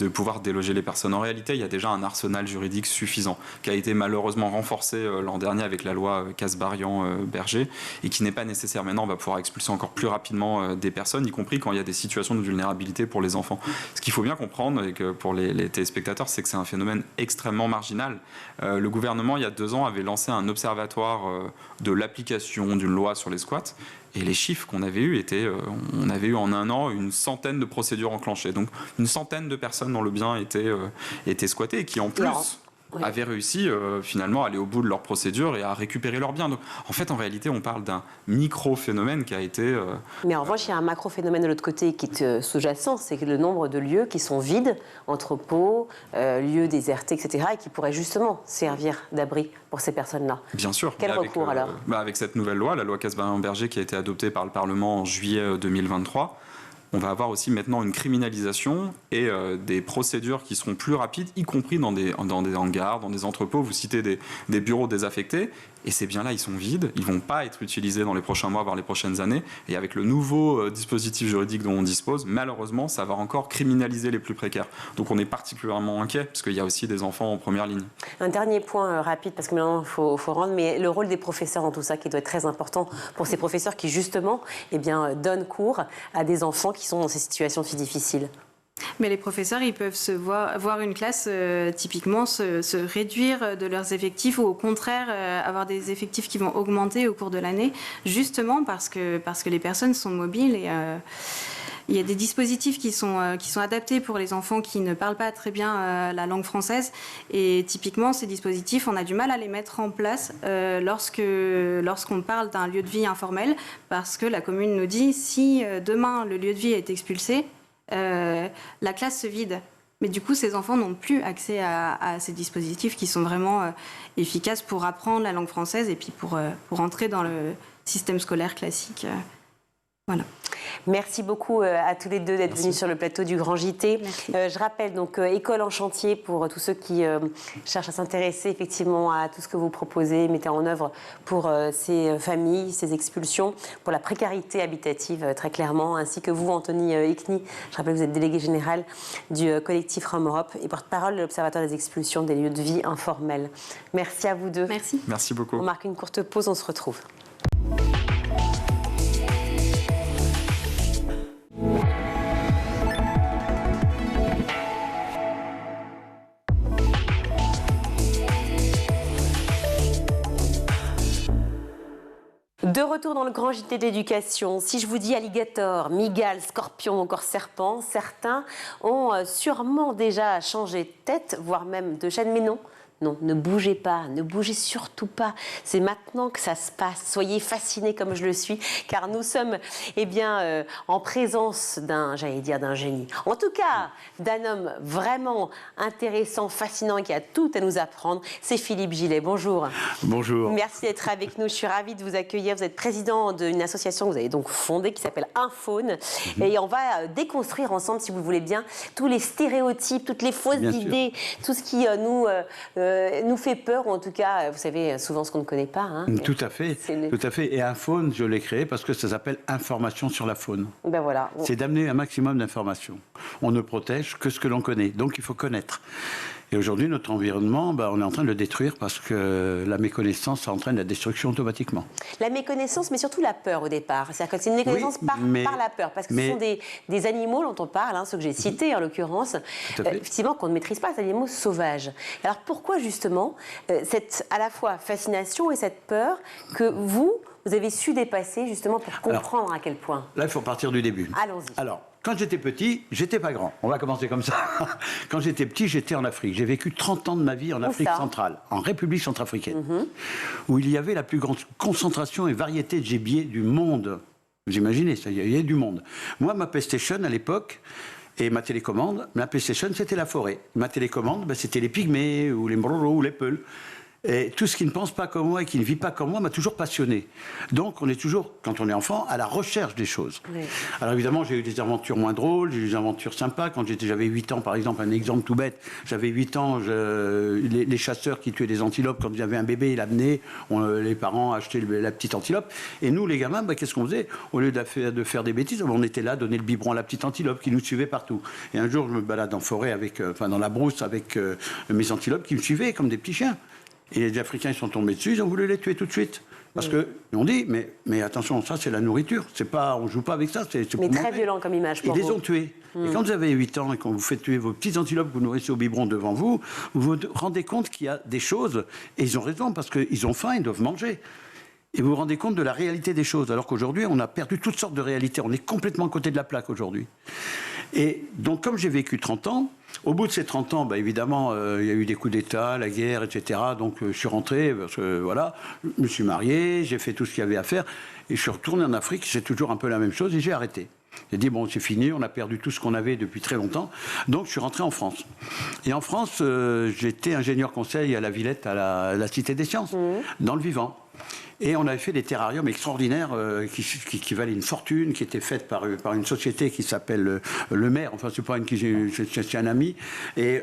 de pouvoir déloger les personnes. En réalité, il y a déjà un arsenal juridique suffisant, qui a été malheureusement renforcé l'an dernier avec la loi Kasbarian-Berger, et qui n'est pas nécessaire. Maintenant, on va pouvoir expulser encore plus rapidement des personnes, y compris quand il y a des situations de vulnérabilité pour les enfants. Ce qu'il faut bien comprendre, et que pour les téléspectateurs, c'est que c'est un phénomène extrêmement marginal. Le gouvernement, il y a 2 ans, avait lancé un observatoire de l'application d'une loi sur les squats. Et les chiffres qu'on avait eus étaient, on avait eu en 1 an une centaine de procédures enclenchées. Donc une centaine de personnes dont le bien était squatté et qui en plus avaient réussi finalement à aller au bout de leur procédure et à récupérer leurs biens. Donc en fait, en réalité, on parle d'un micro-phénomène qui a été... Mais en revanche, il y a un macro-phénomène de l'autre côté qui est sous-jacent, c'est que le nombre de lieux qui sont vides, entrepôts, lieux désertés, etc., et qui pourraient justement servir d'abri pour ces personnes-là. Bien sûr. Quel recours alors ? Avec cette nouvelle loi, la loi Kasbarian-Berger qui a été adoptée par le Parlement en juillet 2023, on va avoir aussi maintenant une criminalisation et des procédures qui seront plus rapides, y compris dans des hangars, dans des entrepôts. Vous citez des bureaux désaffectés. Et ces biens-là, ils sont vides, ils ne vont pas être utilisés dans les prochains mois, voire les prochaines années. Et avec le nouveau dispositif juridique dont on dispose, malheureusement, ça va encore criminaliser les plus précaires. Donc on est particulièrement inquiet, parce qu'il y a aussi des enfants en première ligne. Un dernier point rapide, parce que maintenant, il faut rendre, mais le rôle des professeurs dans tout ça, qui doit être très important pour ces professeurs qui, justement, donnent cours à des enfants qui sont dans ces situations si difficiles. Mais les professeurs, ils peuvent voir une classe typiquement se réduire de leurs effectifs ou au contraire avoir des effectifs qui vont augmenter au cours de l'année, justement parce que les personnes sont mobiles et il y a des dispositifs qui sont adaptés pour les enfants qui ne parlent pas très bien la langue française et typiquement ces dispositifs, on a du mal à les mettre en place lorsqu'on parle d'un lieu de vie informel parce que la commune nous dit si demain le lieu de vie est expulsé, la classe se vide. Mais du coup, ces enfants n'ont plus accès à ces dispositifs qui sont vraiment efficaces pour apprendre la langue française et puis pour entrer dans le système scolaire classique. Voilà. Merci beaucoup à tous les deux d'être venus sur le plateau du Grand JT. Je rappelle donc École en chantier pour tous ceux qui cherchent à s'intéresser effectivement à tout ce que vous proposez, mettez en œuvre pour ces familles, ces expulsions, pour la précarité habitative très clairement, ainsi que vous, Anthony Ekni. Je rappelle que vous êtes délégué général du collectif Rome Europe et porte-parole de l'Observatoire des expulsions des lieux de vie informels. Merci à vous deux. Merci. Merci beaucoup. On marque une courte pause, on se retrouve. De retour dans le Grand JT de l'éducation, si je vous dis alligator, mygale, scorpion ou encore serpent, certains ont sûrement déjà changé de tête, voire même de chaîne, mais non. Non, ne bougez pas, ne bougez surtout pas. C'est maintenant que ça se passe. Soyez fascinés comme je le suis, car nous sommes en présence d'un génie. En tout cas, d'un homme vraiment intéressant, fascinant et qui a tout à nous apprendre. C'est Philippe Gillet. Bonjour. Bonjour. Merci d'être avec nous. Je suis ravie de vous accueillir. Vous êtes président d'une association que vous avez donc fondée qui s'appelle Infaune. Et on va déconstruire ensemble, si vous le voulez bien, tous les stéréotypes, toutes les fausses idées, tout ce qui nous fait peur, ou en tout cas, vous savez, souvent ce qu'on ne connaît pas. Hein. Tout à fait. Tout à fait. Et Infaune, je l'ai créé parce que ça s'appelle Information sur la faune. Ben voilà. C'est d'amener un maximum d'informations. On ne protège que ce que l'on connaît. Donc il faut connaître. Et aujourd'hui, notre environnement, on est en train de le détruire parce que la méconnaissance entraîne la destruction automatiquement. La méconnaissance, mais surtout la peur au départ. C'est-à-dire que c'est une méconnaissance par la peur. Parce que ce sont des animaux dont on parle, ceux que j'ai cités en l'occurrence, effectivement, qu'on ne maîtrise pas, ces animaux sauvages. Alors pourquoi justement cette à la fois fascination et cette peur que vous avez su dépasser justement pour comprendre à quel point? Là, il faut partir du début. Allons-y. Alors, quand j'étais petit, j'étais pas grand. On va commencer comme ça. Quand j'étais petit, j'étais en Afrique. J'ai vécu 30 ans de ma vie en Afrique centrale, en République centrafricaine, où il y avait la plus grande concentration et variété de gibier du monde. Vous imaginez, ça, il y avait du monde. Moi, ma PlayStation à l'époque, et ma télécommande, ma PlayStation, c'était la forêt. Ma télécommande, c'était les pygmées, ou les mroro, ou les peuls. Et tout ce qui ne pense pas comme moi et qui ne vit pas comme moi m'a toujours passionné. Donc on est toujours, quand on est enfant, à la recherche des choses. Oui. Alors évidemment, j'ai eu des aventures moins drôles, j'ai eu des aventures sympas. Quand j'avais 8 ans, par exemple, un exemple tout bête, j'avais 8 ans, les chasseurs qui tuaient des antilopes, quand il y avait un bébé, il amenait, les parents achetaient la petite antilope. Et nous, les gamins, qu'est-ce qu'on faisait? Au lieu de faire des bêtises, on était là, donner le biberon à la petite antilope qui nous suivait partout. Et un jour, je me balade en forêt, dans la brousse, avec mes antilopes qui me suivaient comme des petits chiens. Et les Africains, ils sont tombés dessus, ils ont voulu les tuer tout de suite. Parce qu'ils ont dit, mais attention, ça c'est la nourriture, on ne joue pas avec ça. C'est mais très violent comme image pour vous. Ils les ont tués. Et quand vous avez 8 ans et qu'on vous fait tuer vos petites antilopes que vous nourrissez au biberon devant vous, vous vous rendez compte qu'il y a des choses, et ils ont raison, parce qu'ils ont faim, ils doivent manger. Et vous vous rendez compte de la réalité des choses, alors qu'aujourd'hui, on a perdu toutes sortes de réalités. On est complètement à côté de la plaque aujourd'hui. Et donc, comme j'ai vécu 30 ans, au bout de ces 30 ans, évidemment, il y a eu des coups d'État, la guerre, etc. Donc, je suis rentré, parce que, voilà, je me suis marié, j'ai fait tout ce qu'il y avait à faire. Et je suis retourné en Afrique, c'est toujours un peu la même chose, et j'ai arrêté. J'ai dit, bon, c'est fini, on a perdu tout ce qu'on avait depuis très longtemps. Donc, je suis rentré en France. Et en France, j'étais ingénieur conseil à la Villette, à la Cité des Sciences, dans le vivant. Et on avait fait des terrariums extraordinaires qui valaient une fortune, qui étaient faites par une société qui s'appelle Le Maire. Enfin, c'est pas c'est un ami. Et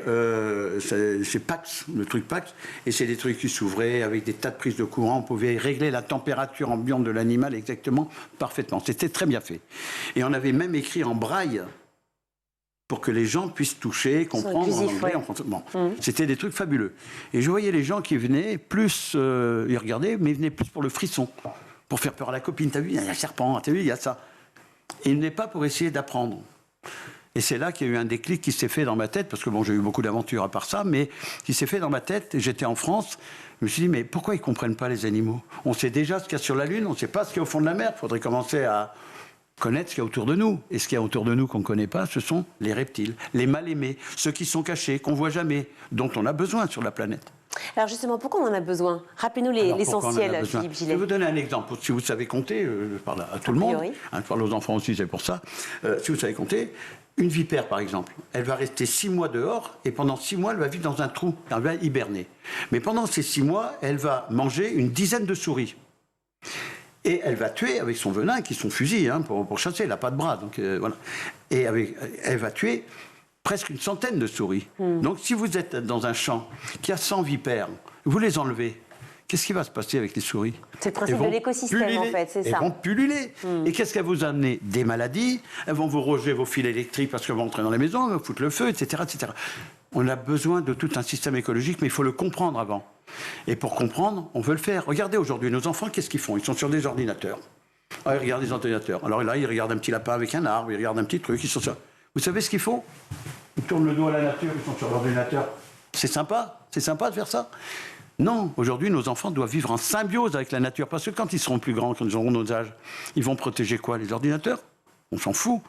c'est Pax, le truc Pax. Et c'est des trucs qui s'ouvraient avec des tas de prises de courant. On pouvait régler la température ambiante de l'animal exactement, parfaitement. C'était très bien fait. Et on avait même écrit en braille pour que les gens puissent toucher, comprendre en anglais. Bon. C'était des trucs fabuleux. Et je voyais les gens qui venaient, plus, ils regardaient, mais ils venaient plus pour le frisson, pour faire peur à la copine. T'as vu, il y a un serpent, t'as vu, il y a ça. Et ils venaient pas pour essayer d'apprendre. Et c'est là qu'il y a eu un déclic qui s'est fait dans ma tête, parce que bon, j'ai eu beaucoup d'aventures à part ça, mais qui s'est fait dans ma tête, et j'étais en France, je me suis dit, mais pourquoi ils ne comprennent pas les animaux? On sait déjà ce qu'il y a sur la Lune, on ne sait pas ce qu'il y a au fond de la mer, il faudrait commencer à connaître ce qu'il y a autour de nous. Et ce qu'il y a autour de nous qu'on ne connaît pas, ce sont les reptiles, les mal-aimés, ceux qui sont cachés, qu'on ne voit jamais, dont on a besoin sur la planète. Alors justement, pourquoi on en a besoin? Rappelez-nous l'essentiel, Philippe Gillet. Je vais vous donner un exemple. Si vous savez compter, je parle à tout le monde, je parle aux enfants aussi, c'est pour ça. Si vous savez compter, une vipère, par exemple, elle va rester 6 mois dehors, et pendant 6 mois, elle va vivre dans un trou, elle va hiberner. Mais pendant ces 6 mois, elle va manger une dizaine de souris. Et elle va tuer avec son venin, qui est son fusil, pour chasser, elle n'a pas de bras. Donc, voilà. Et elle va tuer presque une centaine de souris. Donc si vous êtes dans un champ qui a 100 vipères, vous les enlevez, qu'est-ce qui va se passer avec les souris? C'est le principe de l'écosystème, en fait, c'est ça. Elles vont pulluler. Et qu'est-ce qu'elles vous amener? Des maladies, elles vont vous ronger vos fils électriques parce qu'elles vont entrer dans la maison, elles vont foutre le feu, etc., etc. On a besoin de tout un système écologique, mais il faut le comprendre avant. Et pour comprendre, on veut le faire. Regardez aujourd'hui, nos enfants, qu'est-ce qu'ils font? Ils sont sur des ordinateurs. Ah, ils regardent des ordinateurs. Alors là, ils regardent un petit lapin avec un arbre, ils regardent un petit truc, ils sont sur... Vous savez ce qu'ils font? Ils tournent le dos à la nature, ils sont sur l'ordinateur. C'est sympa de faire ça. Non, aujourd'hui, nos enfants doivent vivre en symbiose avec la nature. Parce que quand ils seront plus grands, quand ils auront nos âges, ils vont protéger quoi? Les ordinateurs? On s'en fout.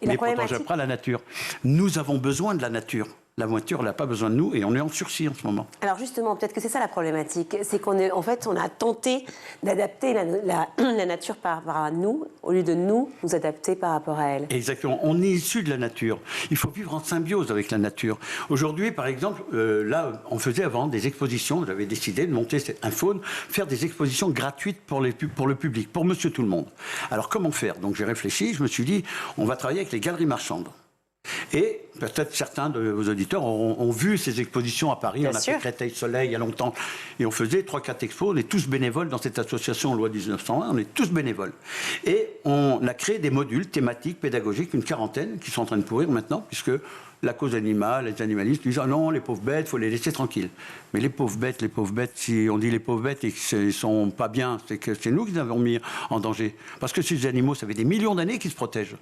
Mais ils protègent pas la nature. Nous avons besoin de la nature. La voiture, elle n'a pas besoin de nous et on est en sursis en ce moment. Alors justement, peut-être que c'est ça la problématique. C'est qu'on est, en fait, on a tenté d'adapter la nature par rapport à nous, au lieu de nous adapter par rapport à elle. Exactement. On est issu de la nature. Il faut vivre en symbiose avec la nature. Aujourd'hui, par exemple, là, on faisait avant des expositions. J'avais décidé de monter un faune, faire des expositions gratuites pour le public, pour monsieur tout le monde. Alors comment faire? Donc j'ai réfléchi, je me suis dit, on va travailler avec les galeries marchandes. Et peut-être certains de vos auditeurs ont vu ces expositions à Paris. Bien on a fait Créteil Soleil il y a longtemps. Et on faisait 3-4 expos. On est tous bénévoles dans cette association Loi 1901. On est tous bénévoles. Et on a créé des modules thématiques, pédagogiques, une quarantaine, qui sont en train de pourrir maintenant, puisque la cause animale, les animalistes disent « Ah non, les pauvres bêtes, il faut les laisser tranquilles. » Mais les pauvres bêtes, si on dit les pauvres bêtes et qu'ils ne sont pas bien, c'est que c'est nous qui les avons mis en danger. Parce que ces animaux, ça fait des millions d'années qu'ils se protègent.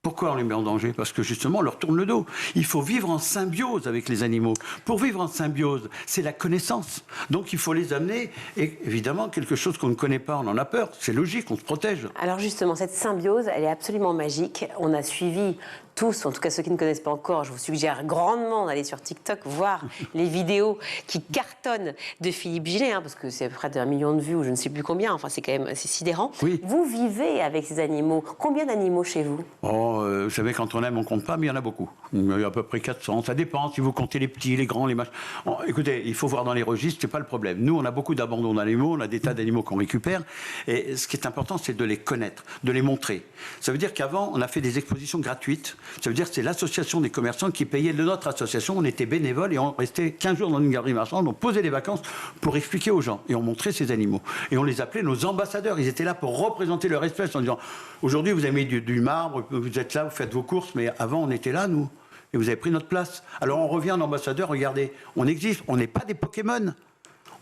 Pourquoi on les met en danger? Parce que justement, on leur tourne le dos. Il faut vivre en symbiose avec les animaux. Pour vivre en symbiose, c'est la connaissance. Donc il faut les amener. Et évidemment, quelque chose qu'on ne connaît pas, on en a peur. C'est logique, on se protège. Alors justement, cette symbiose, elle est absolument magique. On a suivi tous, en tout cas ceux qui ne connaissent pas encore, je vous suggère grandement d'aller sur TikTok voir les vidéos qui cartonnent de Philippe Gillet, parce que c'est près d'1 million de vues ou je ne sais plus combien, enfin c'est quand même assez sidérant. Oui. Vous vivez avec ces animaux. Combien d'animaux chez vous? Vous savez, quand on aime, on compte pas, mais il y en a beaucoup. Il y a à peu près 400. Ça dépend si vous comptez les petits, les grands, les machins. Bon, écoutez, il faut voir dans les registres, c'est pas le problème. Nous, on a beaucoup d'abandon d'animaux, on a des tas d'animaux qu'on récupère. Et ce qui est important, c'est de les connaître, de les montrer. Ça veut dire qu'avant, on a fait des expositions gratuites. Ça veut dire que c'est l'association des commerçants qui payait de notre association. On était bénévoles et on restait 15 jours dans une galerie marchande. On posait des vacances pour expliquer aux gens. Et on montrait ces animaux. Et on les appelait nos ambassadeurs. Ils étaient là pour représenter leur espèce en disant aujourd'hui, vous avez mis du marbre, vous êtes là, vous faites vos courses, mais avant, on était là, nous. Et vous avez pris notre place. Alors on revient en ambassadeur, regardez, on existe. On n'est pas des Pokémon.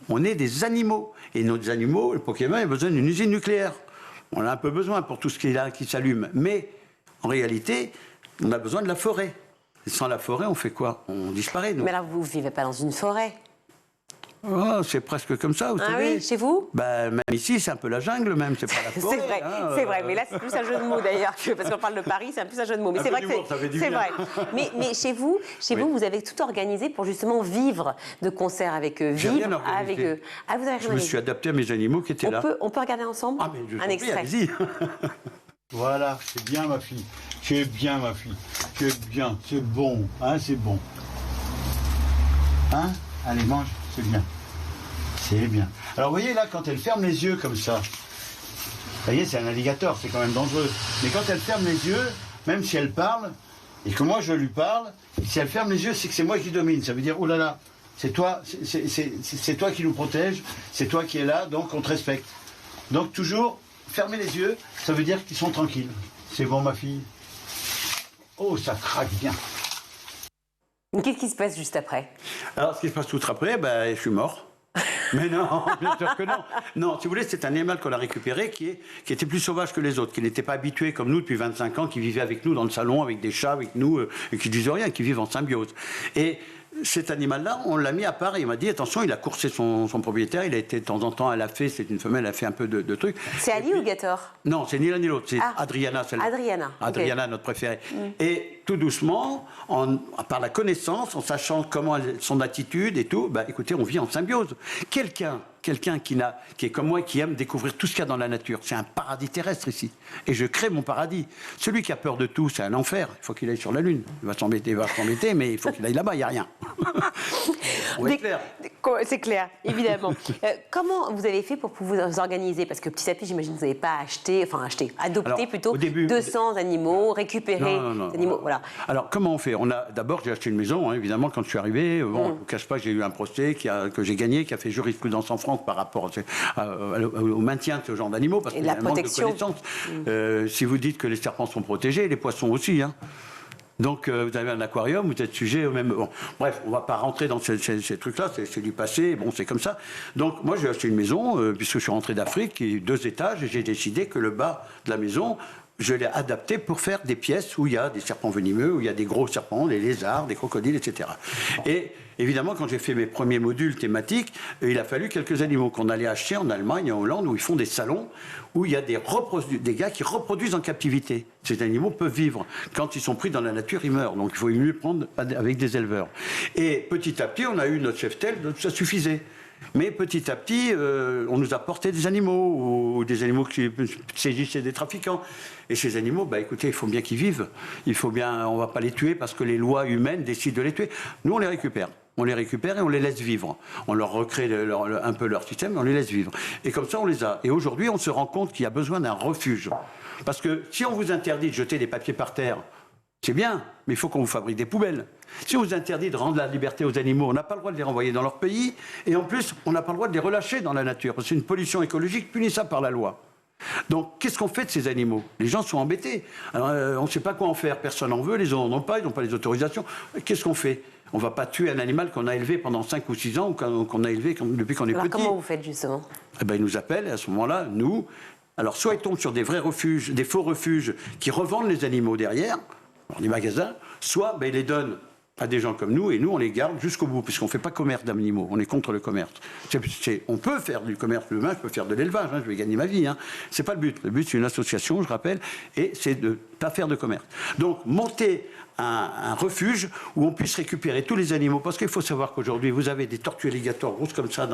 On est des animaux. Et nos animaux, les Pokémon, ils ont besoin d'une usine nucléaire. On a un peu besoin pour tout ce qui est là, qui s'allume. Mais en réalité, on a besoin de la forêt. Et sans la forêt, on fait quoi? On disparaît, nous. Mais là, vous ne vivez pas dans une forêt. Oh, c'est presque comme ça, vous savez. Oui, chez vous? Même ici, c'est un peu la jungle, même, c'est pas la forêt. C'est vrai, mais là, c'est plus un jeu de mots, d'ailleurs, parce qu'on parle de Paris, c'est plus un jeu de mots. Mais c'est vrai que c'est vrai. Mais chez vous, vous avez tout organisé pour justement vivre de concert avec eux, vivre avec eux. Ah, vous avez rien Je me suis adapté à mes animaux qui étaient là. On peut regarder ensemble un extrait. Allez-y. Voilà, c'est bien, ma fille. Tu es bien, ma fille. Tu es bien, c'est bon, c'est bon. Allez, mange. C'est bien. C'est bien. Alors, vous voyez, là, quand elle ferme les yeux comme ça, vous voyez, c'est un alligator, c'est quand même dangereux. Mais quand elle ferme les yeux, même si elle parle, et que moi je lui parle, si elle ferme les yeux, c'est que c'est moi qui domine. Ça veut dire, oh là là, c'est toi, c'est toi qui nous protège, c'est toi qui es là, donc on te respecte. Donc, toujours, fermer les yeux, ça veut dire qu'ils sont tranquilles. C'est bon, ma fille. Oh, ça craque bien. Qu'est-ce qui se passe juste après? Alors, ce qui se passe tout après, je suis mort. Mais non, bien sûr que non. Non, si vous voulez, c'est un animal qu'on a récupéré qui était plus sauvage que les autres, qui n'était pas habitué comme nous depuis 25 ans, qui vivait avec nous dans le salon, avec des chats, avec nous, et qui ne disent rien, qui vivent en symbiose. Et cet animal-là, on l'a mis à part et il m'a dit, attention, il a coursé son propriétaire, il a été de temps en temps à la fée, c'est une femelle, elle a fait un peu de trucs. C'est Ali ou Gator? Non, c'est ni l'un ni l'autre, c'est Adriana, celle-là. Adriana, notre préférée. Et tout doucement, par la connaissance, en sachant comment son attitude et tout, écoutez, on vit en symbiose. Quelqu'un qui est comme moi, qui aime découvrir tout ce qu'il y a dans la nature. C'est un paradis terrestre ici. Et je crée mon paradis. Celui qui a peur de tout, c'est un enfer. Il faut qu'il aille sur la Lune. Il va s'embêter, mais il faut qu'il aille là-bas, il n'y a rien. C'est clair, évidemment. Comment vous avez fait pour vous organiser? Parce que petit à petit, j'imagine que vous n'avez pas adopté plutôt 200 animaux, récupéré des animaux. Voilà. Alors, comment on fait? D'abord, j'ai acheté une maison, évidemment, quand je suis arrivé. Bon, je ne vous cache pas que j'ai eu un procès que j'ai gagné, qui a fait jurisprudence en France par rapport au maintien de ce genre d'animaux, parce qu'il y a un manque de connaissances. Si vous dites que les serpents sont protégés, les poissons aussi, Donc, vous avez un aquarium, vous êtes sujet au même... Bon, bref, on ne va pas rentrer dans ces trucs-là, c'est du passé, bon, c'est comme ça. Donc, moi, j'ai acheté une maison, puisque je suis rentré d'Afrique, 2 étages, et j'ai décidé que le bas de la maison, je l'ai adapté pour faire des pièces où il y a des serpents venimeux, où il y a des gros serpents, des lézards, des crocodiles, etc. Et évidemment, quand j'ai fait mes premiers modules thématiques, il a fallu quelques animaux qu'on allait acheter en Allemagne, en Hollande, où ils font des salons, où il y a des gars qui reproduisent en captivité. Ces animaux peuvent vivre. Quand ils sont pris dans la nature, ils meurent. Donc il faut mieux les prendre avec des éleveurs. Et petit à petit, on a eu notre cheptel, ça suffisait. Mais petit à petit, on nous a porté des animaux, ou des animaux qui saisissaient des trafiquants. Et ces animaux, écoutez, il faut bien qu'ils vivent. On ne va pas les tuer parce que les lois humaines décident de les tuer. Nous, on les récupère. On les récupère et on les laisse vivre. On leur recrée un peu leur système, mais on les laisse vivre. Et comme ça, on les a. Et aujourd'hui, on se rend compte qu'il y a besoin d'un refuge. Parce que si on vous interdit de jeter des papiers par terre, c'est bien, mais il faut qu'on vous fabrique des poubelles. Si on vous interdit de rendre la liberté aux animaux, on n'a pas le droit de les renvoyer dans leur pays, et en plus, on n'a pas le droit de les relâcher dans la nature, parce que c'est une pollution écologique punissable par la loi. Donc, qu'est-ce qu'on fait de ces animaux? Les gens sont embêtés. Alors, on ne sait pas quoi en faire, personne n'en veut, les gens n'en ont pas, ils n'ont pas les autorisations. Qu'est-ce qu'on fait? On ne va pas tuer un animal qu'on a élevé pendant 5 ou 6 ans, ou qu'on a élevé depuis qu'on est petit. Comment vous faites, justement? Ils nous appellent, et à ce moment-là, nous... Alors, soit ils tombent sur des vrais refuges, des faux refuges, qui revendent les animaux derrière, dans les magasins, soit ils les donnent à des gens comme nous, et nous, on les garde jusqu'au bout, puisqu'on ne fait pas commerce d'animaux, on est contre le commerce. On peut faire du commerce demain, je peux faire de l'élevage, je vais gagner ma vie. C'est pas le but. Le but, c'est une association, je rappelle, et c'est de ne pas faire de commerce. Donc, monter un refuge où on puisse récupérer tous les animaux, parce qu'il faut savoir qu'aujourd'hui, vous avez des tortues alligators grosses comme ça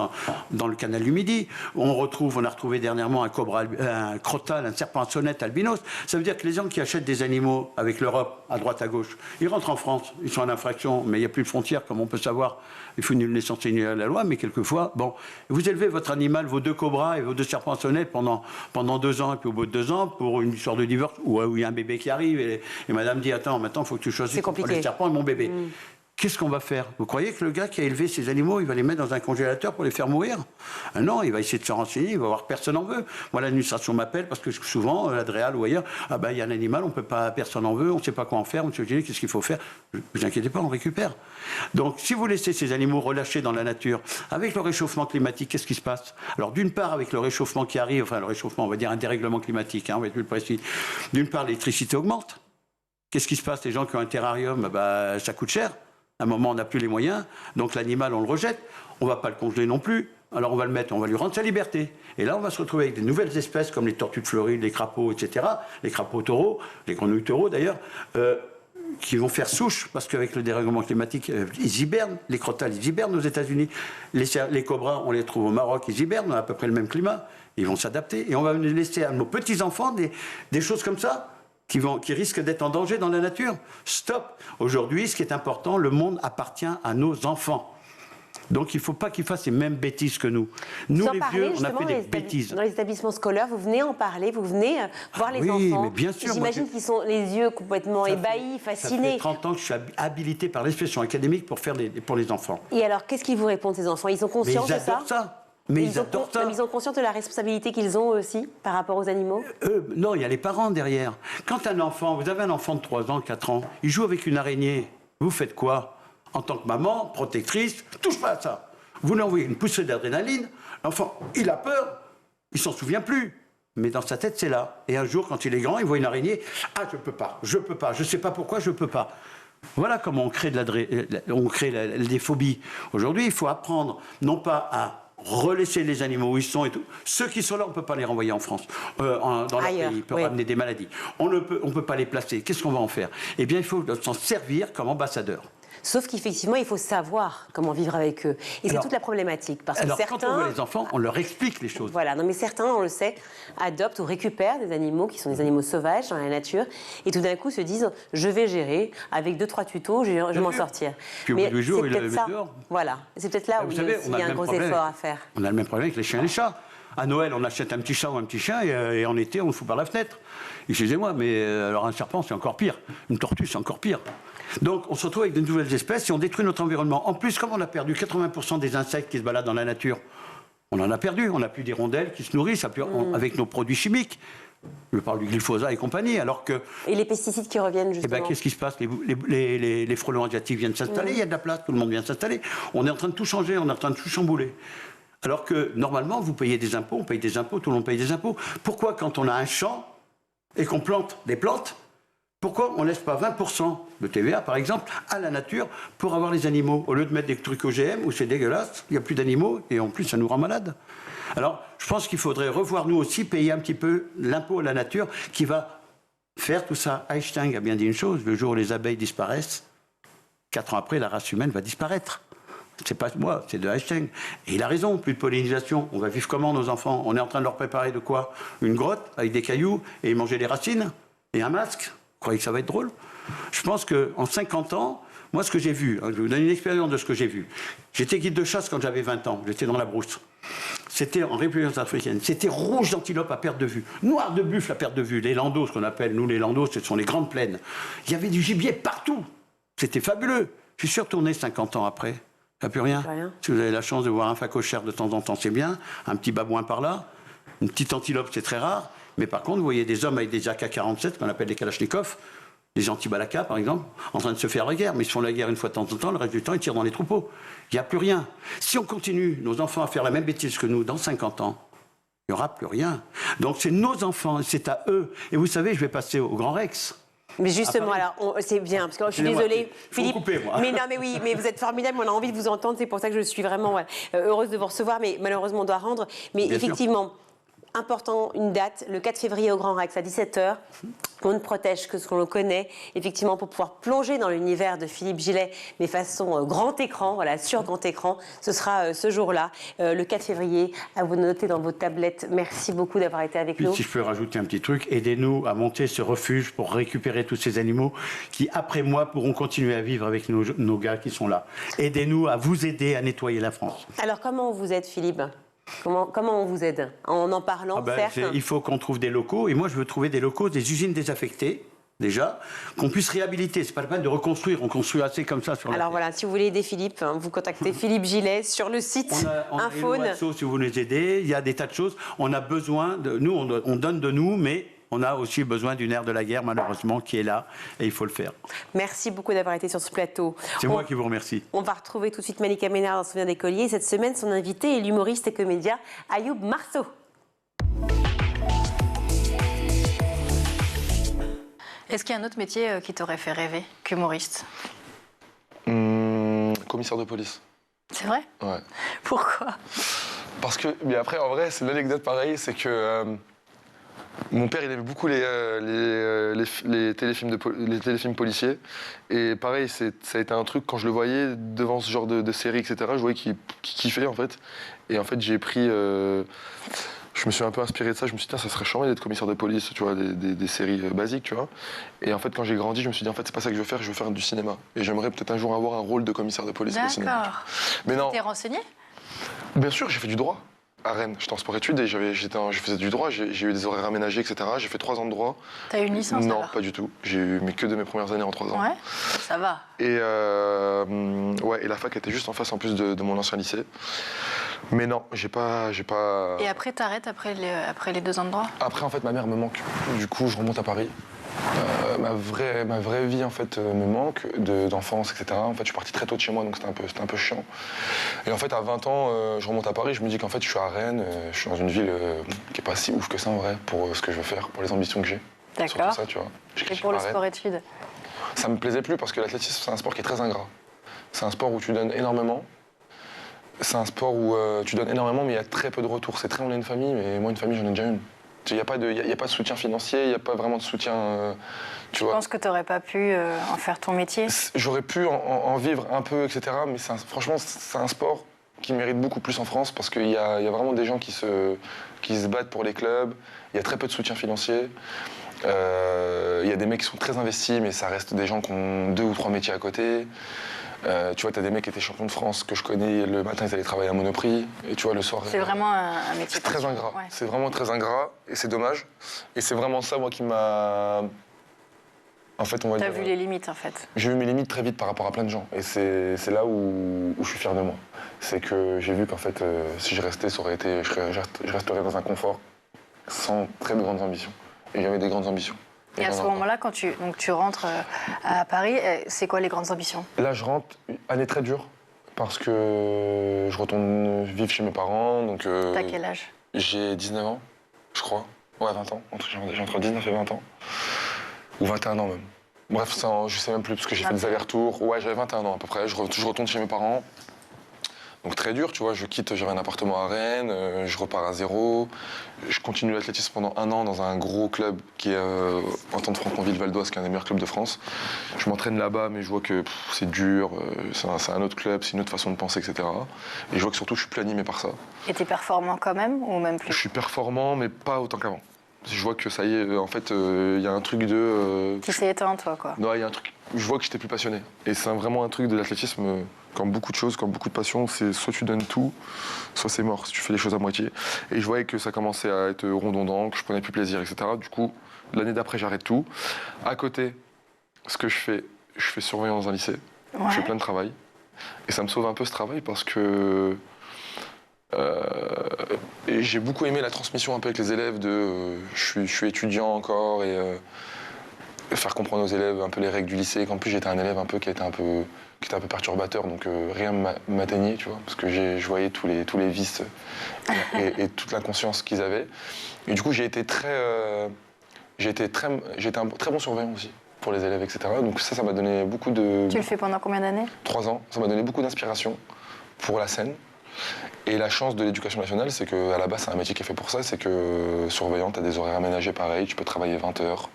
dans le canal du Midi. On a retrouvé dernièrement un crotal, un serpent à sonnette albinos. Ça veut dire que les gens qui achètent des animaux avec l'Europe, à droite, à gauche, ils rentrent en France, ils sont en infraction, mais il n'y a plus de frontières, comme on peut savoir. Il faut nulle naissance ni la loi, mais quelquefois, vous élevez votre animal, vos 2 cobras et vos 2 serpents à sonnette pendant 2 ans, et puis au bout de 2 ans, pour une histoire de divorce, où il y a un bébé qui arrive, et madame dit, attends, maintenant, il faut que tu choisisses entre les serpents et mon bébé. Qu'est-ce qu'on va faire? Vous croyez que le gars qui a élevé ces animaux, il va les mettre dans un congélateur pour les faire mourir? Non, il va essayer de se renseigner, il va voir personne en veut. Moi, l'administration m'appelle parce que souvent, l'Adréal ou ailleurs, il y a un animal, on peut pas, personne en veut, on ne sait pas quoi en faire, monsieur Gilles, qu'est-ce qu'il faut faire? Ne vous inquiétez pas, on récupère. Donc, si vous laissez ces animaux relâchés dans la nature, avec le réchauffement climatique, qu'est-ce qui se passe? Alors, d'une part, avec le réchauffement qui arrive, enfin, le réchauffement, on va dire un dérèglement climatique, on va être plus précis. D'une part, l'électricité augmente. Qu'est-ce qui se passe? Les gens qui ont un terrarium, ça coûte cher. À un moment, on n'a plus les moyens, donc l'animal, on le rejette. On ne va pas le congeler non plus. Alors on va le mettre, on va lui rendre sa liberté. Et là, on va se retrouver avec des nouvelles espèces comme les tortues de Floride, les crapauds, etc., les crapauds taureaux, les grenouilles taureaux d'ailleurs, qui vont faire souche, parce qu'avec le dérèglement climatique, ils hibernent. Les crotales, ils hibernent aux États-Unis. Les cobras, on les trouve au Maroc, ils hibernent, on a à peu près le même climat. Ils vont s'adapter. Et on va laisser à nos petits-enfants des choses comme ça, qui risquent d'être en danger dans la nature. Stop. Aujourd'hui, ce qui est important, le monde appartient à nos enfants. Donc il ne faut pas qu'ils fassent les mêmes bêtises que nous. Nous, les vieux, on a fait des bêtises. Dans les établissements scolaires, vous venez en parler, vous venez voir les enfants. Oui, mais bien sûr. J'imagine qu'ils sont les yeux complètement ébahis, fascinés. Ça fait 30 ans que je suis habilité par l'inspection académique pour faire pour les enfants. Et alors, qu'est-ce qu'ils vous répondent, ces enfants? Ils ont conscience de ça? Ils adorent ça. Mais ils adorent ça. Ils ont conscience de la responsabilité qu'ils ont aussi par rapport aux animaux? Non, il y a les parents derrière. Quand un enfant, vous avez un enfant de 3 ans, 4 ans, il joue avec une araignée, vous faites quoi? En tant que maman, protectrice, touche pas à ça. Vous lui envoyez une poussée d'adrénaline, l'enfant, il a peur, il s'en souvient plus. Mais dans sa tête, c'est là. Et un jour, quand il est grand, il voit une araignée, je peux pas, je sais pas pourquoi, je peux pas. Voilà comment on crée des phobies. Aujourd'hui, il faut apprendre, non pas à relaisser les animaux où ils sont et tout. Ceux qui sont là, on ne peut pas les renvoyer en France, dans leur pays, ils peuvent ramener des maladies. On ne peut pas les placer. Qu'est-ce qu'on va en faire? Eh bien, il faut s'en servir comme ambassadeur. Sauf qu'effectivement, il faut savoir comment vivre avec eux. Et c'est toute la problématique. Parce que certains, quand on voit les enfants, on leur explique les choses. Voilà, non, mais certains, on le sait, adoptent ou récupèrent des animaux qui sont des animaux sauvages dans la nature, et tout d'un coup se disent, je vais gérer, avec 2-3 tutos, je vais m'en sortir. Puis au bout du jour, il le met dehors. Voilà, c'est peut-être là où il y a un gros effort à faire. On a le même problème avec les chiens et les chats. À Noël, on achète un petit chat ou un petit chien, et en été, on le fout par la fenêtre. Excusez-moi, mais alors un serpent, c'est encore pire. Une tortue, c'est encore pire. Donc, on se retrouve avec de nouvelles espèces et on détruit notre environnement. En plus, comme on a perdu 80% des insectes qui se baladent dans la nature, on en a perdu. On n'a plus d'hirondelles qui se nourrissent avec nos produits chimiques. Je parle du glyphosate et compagnie, alors que... Et les pesticides qui reviennent, justement. Eh bien, qu'est-ce qui se passe? Les frelons asiatiques viennent s'installer, il y a de la place, tout le monde vient s'installer. On est en train de tout changer, on est en train de tout chambouler. Alors que, normalement, vous payez des impôts, on paye des impôts, tout le monde paye des impôts. Pourquoi, quand on a un champ et qu'on plante des plantes, pourquoi on ne laisse pas 20% de TVA, par exemple, à la nature pour avoir les animaux? Au lieu de mettre des trucs OGM où c'est dégueulasse, il n'y a plus d'animaux et en plus ça nous rend malades. Alors, je pense qu'il faudrait revoir nous aussi, payer un petit peu l'impôt à la nature qui va faire tout ça. Einstein a bien dit une chose, le jour où les abeilles disparaissent, 4 ans après, la race humaine va disparaître. C'est pas moi, c'est de Einstein. Et il a raison, plus de pollinisation. On va vivre comment, nos enfants? On est en train de leur préparer de quoi? Une grotte avec des cailloux et manger des racines et un masque? Vous croyez que ça va être drôle? Je pense qu'en 50 ans, moi, ce que j'ai vu, je vais vous donner une expérience de ce que j'ai vu. J'étais guide de chasse quand j'avais 20 ans. J'étais dans la brousse. C'était en République africaine. C'était rouge d'antilope à perte de vue, noir de buffle à perte de vue. Les landos, ce qu'on appelle, nous, les landos, ce sont les grandes plaines. Il y avait du gibier partout. C'était fabuleux. Je suis retourné 50 ans après. Il n'y a plus rien. Si vous avez la chance de voir un phacochère de temps en temps, c'est bien. Un petit babouin par là. Une petite antilope, c'est très rare. Mais par contre, vous voyez des hommes avec des AK-47, qu'on appelle des Kalachnikov, des anti-balaka, par exemple, en train de se faire la guerre. Mais ils se font la guerre une fois de temps en temps, le reste du temps, ils tirent dans les troupeaux. Il n'y a plus rien. Si on continue, nos enfants, à faire la même bêtise que nous, dans 50 ans, il n'y aura plus rien. Donc c'est nos enfants, c'est à eux. Et vous savez, je vais passer au Grand Rex. Mais justement, alors, c'est bien, parce que je suis désolée, Philippe. Couper, moi. Mais non, mais oui, mais vous êtes formidable, on a envie de vous entendre, c'est pour ça que je suis vraiment heureuse de vous recevoir, mais malheureusement, on doit rendre. Mais Bien effectivement, important, une date, le 4 février au Grand Rex à 17h. On ne protège que ce qu'on le connaît, effectivement, pour pouvoir plonger dans l'univers de Philippe Gillet, mais façon grand écran, voilà, sur grand écran. Ce sera ce jour-là, le 4 février, à vous noter dans vos tablettes. Merci beaucoup d'avoir été avec nous. Si je peux rajouter un petit truc, aidez-nous à monter ce refuge pour récupérer tous ces animaux qui, après moi, pourront continuer à vivre avec nos gars qui sont là. Aidez-nous à vous aider à nettoyer la France. Alors, comment vous êtes, Philippe ? Comment on vous aide ? En parlant, certes. Il faut qu'on trouve des locaux, et moi je veux trouver des locaux, des usines désaffectées, déjà, qu'on puisse réhabiliter. C'est pas la peine de reconstruire, on construit assez comme ça sur la Alors terre. voilà, si vous voulez aider Philippe, vous contactez Philippe Gillet sur le site On a Infaune. si vous nous aidez, il y a des tas de choses. On a besoin de nous, on donne de nous, mais on a aussi besoin d'une ère de la guerre, malheureusement, qui est là, et il faut le faire. Merci beaucoup d'avoir été sur ce plateau. C'est moi qui vous remercie. On va retrouver tout de suite Malika Ménard dans Souvenir des Colliers. Cette semaine, son invité est l'humoriste et comédien Ayoub Marceau. Est-ce qu'il y a un autre métier qui t'aurait fait rêver qu'humoriste ? Commissaire de police. C'est vrai ? Ouais. Pourquoi ? Parce que, mais après, en vrai, c'est l'anecdote pareille, c'est que mon père, il aimait beaucoup les téléfilms policiers. Et pareil, ça a été un truc, quand je le voyais devant ce genre de série, etc., je voyais qu'il kiffait, en fait. Et en fait, j'ai pris... je me suis un peu inspiré de ça. Je me suis dit, tiens, ça serait charmant d'être commissaire de police, tu vois, des séries basiques, tu vois. Et en fait, quand j'ai grandi, je me suis dit, en fait, c'est pas ça que je veux faire du cinéma. Et j'aimerais peut-être un jour avoir un rôle de commissaire de police au cinéma. D'accord. Mais non. T'es renseigné ? Bien sûr, j'ai fait du droit à Rennes. J'étais en sport-études et je faisais du droit. J'ai eu des horaires aménagés, etc. J'ai fait 3 ans de droit. T'as eu une licence Non, alors ? pas du tout. J'ai eu mais que de mes premières années en 3 ans. Ouais, ça va. Et, et la fac était juste en face en plus de mon ancien lycée. Mais non, j'ai pas... Et après, t'arrêtes après les 2 ans de droit ? Après, en fait, ma mère me manque. Du coup, je remonte à Paris. Ma vraie vie, en fait, me manque, d'enfance, etc. En fait, je suis parti très tôt de chez moi, donc c'était un peu chiant. Et en fait, à 20 ans, je remonte à Paris, je me dis qu'en fait, je suis à Rennes, je suis dans une ville qui est pas si ouf que ça, en vrai, pour ce que je veux faire, pour les ambitions que j'ai. D'accord. Surtout ça, tu vois. Et pour le sport-études ? Ça me plaisait plus parce que l'athlétisme, c'est un sport qui est très ingrat. C'est un sport où tu donnes énormément. C'est un sport où tu donnes énormément, mais il y a très peu de retours. C'est très, on est une famille, mais moi, une famille, j'en ai déjà une. Il n'y a pas de soutien financier, il n'y a pas vraiment de soutien. Tu vois. penses que tu n'aurais pas pu en faire ton métier ? J'aurais pu en vivre un peu, etc. Mais franchement, c'est un sport qui mérite beaucoup plus en France parce qu'il y a vraiment des gens qui se battent pour les clubs. Il y a très peu de soutien financier. Il y a des mecs qui sont très investis, mais ça reste des gens qui ont 2 ou 3 métiers à côté. Tu vois, t'as des mecs qui étaient champions de France que je connais, le matin ils allaient travailler à Monoprix, et tu vois, le soir... C'est vraiment un métier... C'est très ingrat, ouais. C'est vraiment très ingrat, et c'est dommage. Et c'est vraiment ça, moi, qui m'a... En fait, on va dire... T'as vu les limites, en fait. J'ai eu mes limites très vite par rapport à plein de gens, et c'est là où je suis fier de moi. C'est que j'ai vu qu'en fait, si je restais, ça aurait été... Je resterais dans un confort sans très de grandes ambitions. Et j'avais des grandes ambitions. Et à ce moment-là, quand tu rentres à Paris, c'est quoi les grandes ambitions ? Là, je rentre, année très dure, parce que je retourne vivre chez mes parents. Donc, t'as quel âge ? J'ai 19 ans, je crois. Ouais, 20 ans. J'ai entre 19 et 20 ans. Ou 21 ans même. Bref, ça, je sais même plus, parce que j'ai fait des allers-retours. Ouais, j'avais 21 ans à peu près. Je retourne chez mes parents. Donc très dur, tu vois, j'avais un appartement à Rennes, je repars à zéro. Je continue l'athlétisme pendant 1 an dans un gros club qui est Entente Franconville-Val d'Oise, qui est un des meilleurs clubs de France. Je m'entraîne là-bas, mais je vois que c'est dur, c'est un autre club, c'est une autre façon de penser, etc. Et je vois que surtout, je suis plus animé par ça. Et t'es performant quand même, ou même plus ? Je suis performant, mais pas autant qu'avant. Je vois que ça y est, en fait, il y a un truc de... Qui s'est éteint, toi, quoi. Non, il y a un truc... Je vois que j'étais plus passionné. Et c'est vraiment un truc de l'athlétisme, comme beaucoup de choses, comme beaucoup de passions, c'est soit tu donnes tout, soit c'est mort, si tu fais les choses à moitié. Et je voyais que ça commençait à être redondant, que je prenais plus plaisir, etc. Du coup, l'année d'après, j'arrête tout. À côté, ce que je fais surveillant dans un lycée. Ouais. Je fais plein de travail. Et ça me sauve un peu ce travail parce que... et j'ai beaucoup aimé la transmission un peu avec les élèves je suis étudiant encore et faire comprendre aux élèves un peu les règles du lycée. Qu'en plus j'étais un élève un peu qui était un peu perturbateur, donc rien m'atteignait, tu vois, parce que je voyais tous les vices et toute l'inconscience qu'ils avaient. Et du coup j'ai été un très bon surveillant aussi. pour les élèves, etc. Donc ça m'a donné beaucoup de... Tu le fais pendant combien d'années? 3 ans. Ça m'a donné beaucoup d'inspiration pour la scène. Et la chance de l'éducation nationale, c'est qu'à la base, c'est un métier qui est fait pour ça, c'est que surveillant, tu as des horaires aménagés pareil, tu peux travailler 20 heures,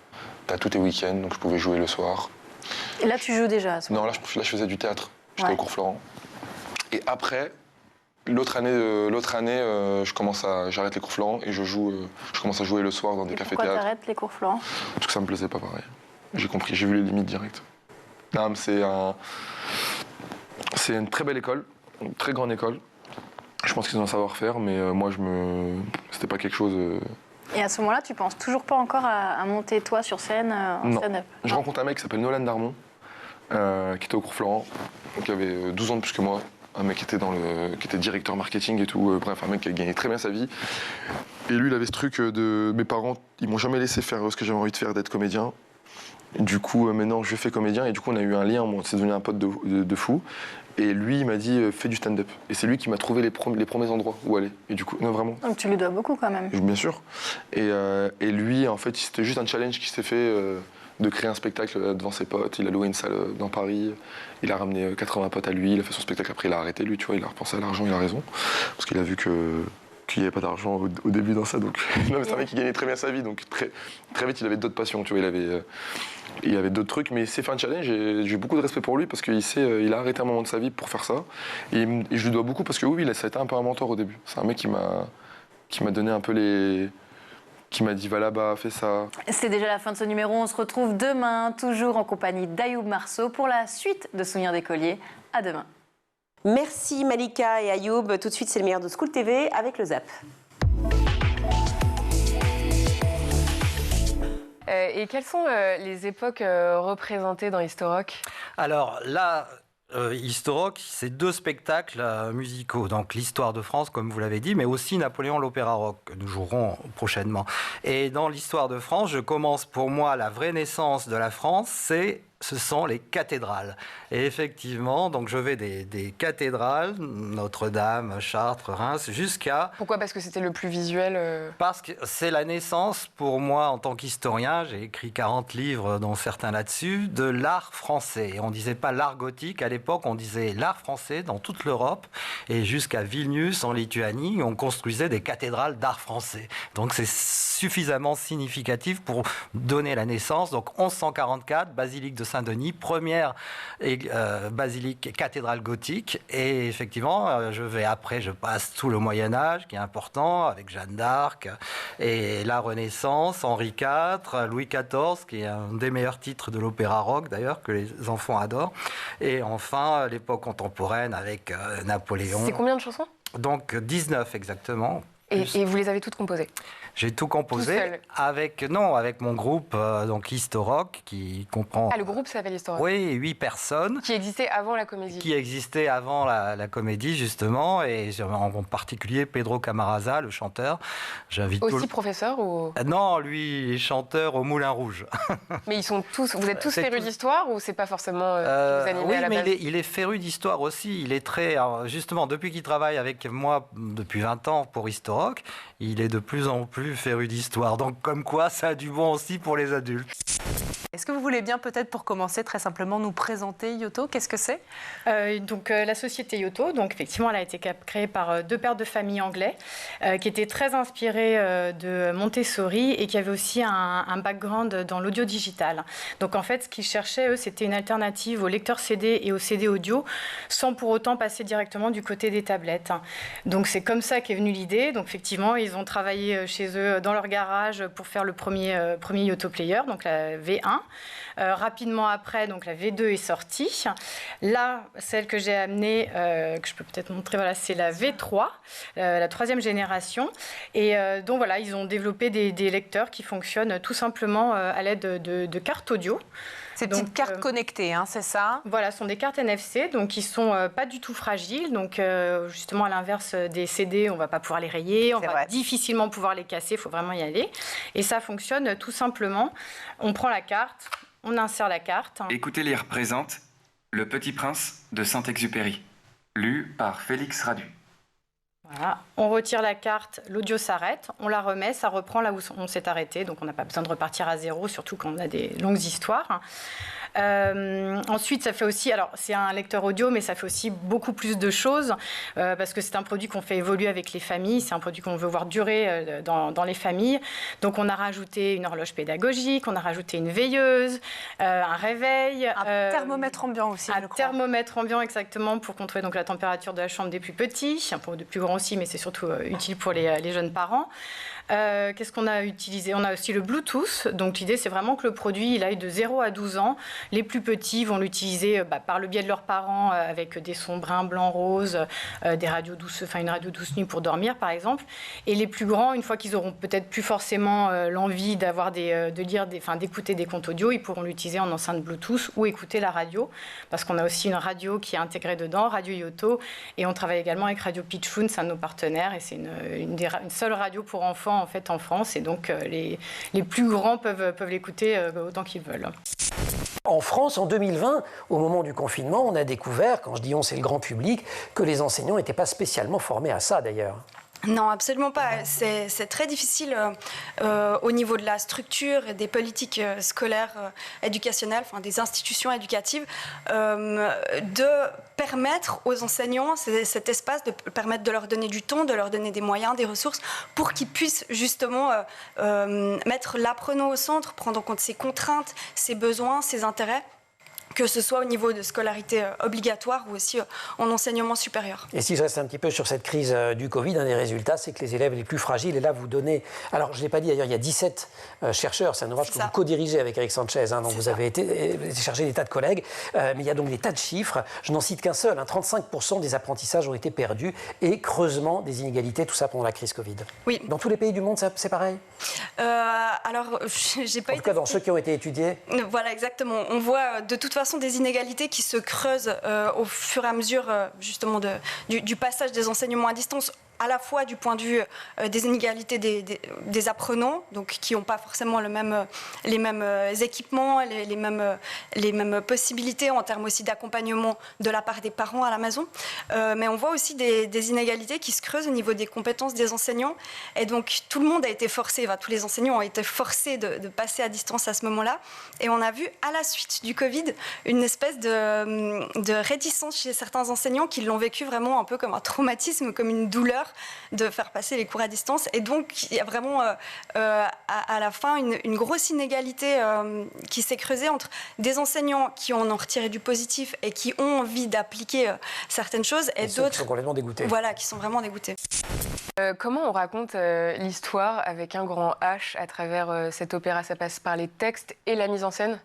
tu as tous tes week-ends, donc je pouvais jouer le soir. Et là, tu joues déjà à ce moment? Non, là, je faisais du théâtre. J'étais au cours Florent. Et après, l'autre année, j'arrête les cours Florent et je commence à jouer le soir dans des cafés-théâtres. Pourquoi t'arrêtes les cours Florent? Parce que ça me plaisait pas pareil. J'ai compris, j'ai vu les limites directes. Non, mais c'est une très belle école, une très grande école. Je pense qu'ils ont un savoir-faire, mais moi, c'était pas quelque chose... Et à ce moment-là, tu penses toujours pas encore à monter toi sur scène en stand-up? Je rencontre un mec qui s'appelle Nolan Darmon, qui était au cours Florent, qui avait 12 ans de plus que moi. Un mec qui était directeur marketing et tout, bref, un mec qui a gagné très bien sa vie. Et lui, il avait ce truc de... Mes parents, ils m'ont jamais laissé faire ce que j'avais envie de faire, d'être comédien. Du coup, maintenant, je fais comédien, et du coup, on a eu un lien, c'est devenu un pote de fou. Et lui, il m'a dit, fais du stand-up. Et c'est lui qui m'a trouvé les premiers endroits où aller. Et du coup, non, vraiment. Donc tu lui dois beaucoup quand même. Bien sûr. Et lui, en fait, c'était juste un challenge qui s'est fait de créer un spectacle devant ses potes. Il a loué une salle dans Paris. Il a ramené 80 potes à lui. Il a fait son spectacle. Après, il a arrêté, lui, tu vois. Il a repensé à l'argent, il a raison. Parce qu'il a vu qu'il n'y avait pas d'argent au début dans ça. Donc, non, mais c'est un mec qui gagnait très bien sa vie. Donc, très vite, il avait d'autres passions, tu vois. Il avait d'autres trucs, mais il s'est fait un challenge et j'ai beaucoup de respect pour lui parce qu'il a arrêté un moment de sa vie pour faire ça. Et je lui dois beaucoup parce que oui, ça a été un peu un mentor au début. C'est un mec qui m'a donné un peu qui m'a dit va là-bas, fais ça. C'est déjà la fin de ce numéro. On se retrouve demain, toujours en compagnie d'Ayoub Marceau pour la suite de Souvenirs d'écolier. À demain. Merci Malika et Ayoub. Tout de suite, c'est le meilleur de School TV avec le Zap. Et quelles sont les époques représentées dans Historock? Alors là, Historock, c'est 2 spectacles musicaux. Donc l'histoire de France, comme vous l'avez dit, mais aussi Napoléon l'Opéra Rock, que nous jouerons prochainement. Et dans l'histoire de France, je commence pour moi la vraie naissance de la France, ce sont les cathédrales. Et effectivement, donc je vais des cathédrales, Notre-Dame, Chartres, Reims, jusqu'à... Pourquoi? Parce que c'était le plus visuel Parce que c'est la naissance, pour moi, en tant qu'historien, j'ai écrit 40 livres, dont certains là-dessus, de l'art français. Et on ne disait pas l'art gothique, à l'époque, on disait l'art français dans toute l'Europe. Et jusqu'à Vilnius, en Lituanie, on construisait des cathédrales d'art français. Donc c'est suffisamment significatif pour donner la naissance. Donc 1144, basilique de Saint-Denis, première basilique cathédrale gothique. Et effectivement, je passe tout le Moyen-Âge, qui est important, avec Jeanne d'Arc, et la Renaissance, Henri IV, Louis XIV, qui est un des meilleurs titres de l'opéra rock, d'ailleurs, que les enfants adorent. Et enfin, l'époque contemporaine avec Napoléon. C'est combien de chansons? Donc 19 exactement. Et vous les avez toutes composées? J'ai tout composé avec mon groupe donc Historock qui comprend. Ah, le groupe s'appelle Historock. Oui, 8 personnes. Qui existait avant la comédie. Qui existait avant la comédie justement, et en particulier Pedro Camarasa, le chanteur. J'invite aussi professeur ou? Non, lui chanteur au Moulin Rouge. Mais vous êtes tous férus d'histoire ou c'est pas forcément qui vous animez à la base? Oui, mais il est féru d'histoire aussi. Il est très justement depuis qu'il travaille avec moi depuis 20 ans pour Historock, il est de plus en plus féru d'histoire. Donc comme quoi, ça a du bon aussi pour les adultes. Est-ce que vous voulez bien peut-être pour commencer très simplement nous présenter Yoto? Qu'est-ce que c'est? La société Yoto, donc effectivement, elle a été créée par 2 pères de famille anglais qui étaient très inspirés de Montessori et qui avaient aussi un background dans l'audio digital. Donc en fait, ce qu'ils cherchaient, eux, c'était une alternative au lecteur CD et au CD audio sans pour autant passer directement du côté des tablettes. Donc c'est comme ça qu'est venue l'idée. Donc effectivement, ils ont travaillé chez eux dans leur garage pour faire le premier Yoto Player, donc la V1. Rapidement après, donc la V2 est sortie. Là, celle que j'ai amenée, que je peux peut-être montrer, voilà, c'est la V3, la 3e génération. Et donc voilà, ils ont développé des lecteurs qui fonctionnent tout simplement à l'aide de cartes audio. Ces petites cartes connectées, hein, c'est ça? Voilà, ce sont des cartes NFC, donc qui sont pas du tout fragiles. Donc justement, à l'inverse des CD, on va pas pouvoir les rayer, on va difficilement pouvoir les casser, il faut vraiment y aller. Et ça fonctionne tout simplement. On prend la carte, on insère la carte. Écoutez lire présente Le Petit Prince de Saint-Exupéry, lu par Félix Radu. Voilà. On retire la carte, l'audio s'arrête, on la remet, ça reprend là où on s'est arrêté, donc on n'a pas besoin de repartir à zéro, surtout quand on a des longues histoires. Ensuite, ça fait aussi, alors c'est un lecteur audio, mais ça fait aussi beaucoup plus de choses, parce que c'est un produit qu'on fait évoluer avec les familles, c'est un produit qu'on veut voir durer dans les familles. Donc on a rajouté une horloge pédagogique, on a rajouté une veilleuse, un réveil. Un thermomètre ambiant aussi, Un thermomètre ambiant, exactement, pour contrôler donc la température de la chambre des plus petits, pour des plus grands aussi, mais c'est surtout utile pour les jeunes parents. Qu'est-ce qu'on a utilisé? On a aussi le Bluetooth. Donc l'idée, c'est vraiment que le produit, il aille de 0 à 12 ans. Les plus petits vont l'utiliser par le biais de leurs parents avec des sons brun, blanc, rose, des radios douces, une radio douce nuit pour dormir, par exemple. Et les plus grands, une fois qu'ils auront peut-être plus forcément l'envie d'écouter des contes audio, ils pourront l'utiliser en enceinte Bluetooth ou écouter la radio, parce qu'on a aussi une radio qui est intégrée dedans, Radio Yoto, et on travaille également avec Radio Pitchoun, c'est un de nos partenaires, et c'est une seule radio pour enfants en fait en France, et donc les plus grands peuvent l'écouter autant qu'ils veulent. En France, en 2020, au moment du confinement, on a découvert, quand je dis on, c'est le grand public, que les enseignants n'étaient pas spécialement formés à ça d'ailleurs. Non, absolument pas. C'est très difficile au niveau de la structure et des politiques scolaires, éducationnelles, des institutions éducatives, de permettre aux enseignants cet espace, de permettre de leur donner du temps, de leur donner des moyens, des ressources, pour qu'ils puissent justement mettre l'apprenant au centre, prendre en compte ses contraintes, ses besoins, ses intérêts, que ce soit au niveau de scolarité obligatoire ou aussi en enseignement supérieur. Et si je reste un petit peu sur cette crise du Covid, un des résultats, c'est que les élèves les plus fragiles, et là vous donnez... Alors je ne l'ai pas dit d'ailleurs, il y a 17 chercheurs, c'est un ouvrage que vous co-dirigez avec Eric Sanchez, donc vous avez été chercher des tas de collègues, mais il y a donc des tas de chiffres, je n'en cite qu'un seul, 35% des apprentissages ont été perdus, et creusement des inégalités, tout ça pendant la crise Covid. Oui. Dans tous les pays du monde, c'est pareil Alors, j'ai pas En tout cas, dans ceux qui ont été étudiés. Voilà, exactement. On voit de toute façon des inégalités qui se creusent au fur et à mesure justement du passage des enseignements à distance, à la fois du point de vue des inégalités des apprenants, donc qui n'ont pas forcément les mêmes équipements, les mêmes possibilités en termes aussi d'accompagnement de la part des parents à la maison. Mais on voit aussi des inégalités qui se creusent au niveau des compétences des enseignants. Et donc tout le monde a été forcé, tous les enseignants ont été forcés de passer à distance à ce moment-là. Et on a vu à la suite du Covid une espèce de réticence chez certains enseignants qui l'ont vécu vraiment un peu comme un traumatisme, comme une douleur de faire passer les cours à distance. Et donc, il y a vraiment, à la fin, une grosse inégalité qui s'est creusée entre des enseignants qui en ont retiré du positif et qui ont envie d'appliquer certaines choses, et d'autres qui sont complètement dégoûtés. Voilà, qui sont vraiment dégoûtés. Comment on raconte l'histoire avec un grand H à travers cet opéra? Ça passe par les textes et la mise en scène?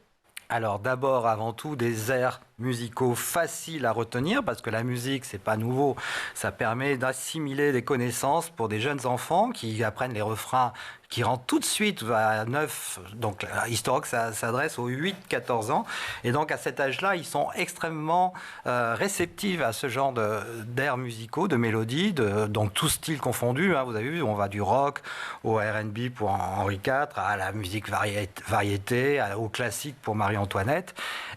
Alors d'abord, avant tout, des airs musicaux faciles à retenir, parce que la musique, c'est pas nouveau. Ça permet d'assimiler des connaissances pour des jeunes enfants qui apprennent les refrains, qui rentrent tout de suite à 9. Donc Histoire, ça s'adresse aux 8-14 ans. Et donc à cet âge-là, ils sont extrêmement réceptifs à ce genre d'airs musicaux, de mélodies, donc tout style confondu. Vous avez vu, on va du rock au R&B pour Henri IV, à la musique variété, au classique pour Marie-Antoinette.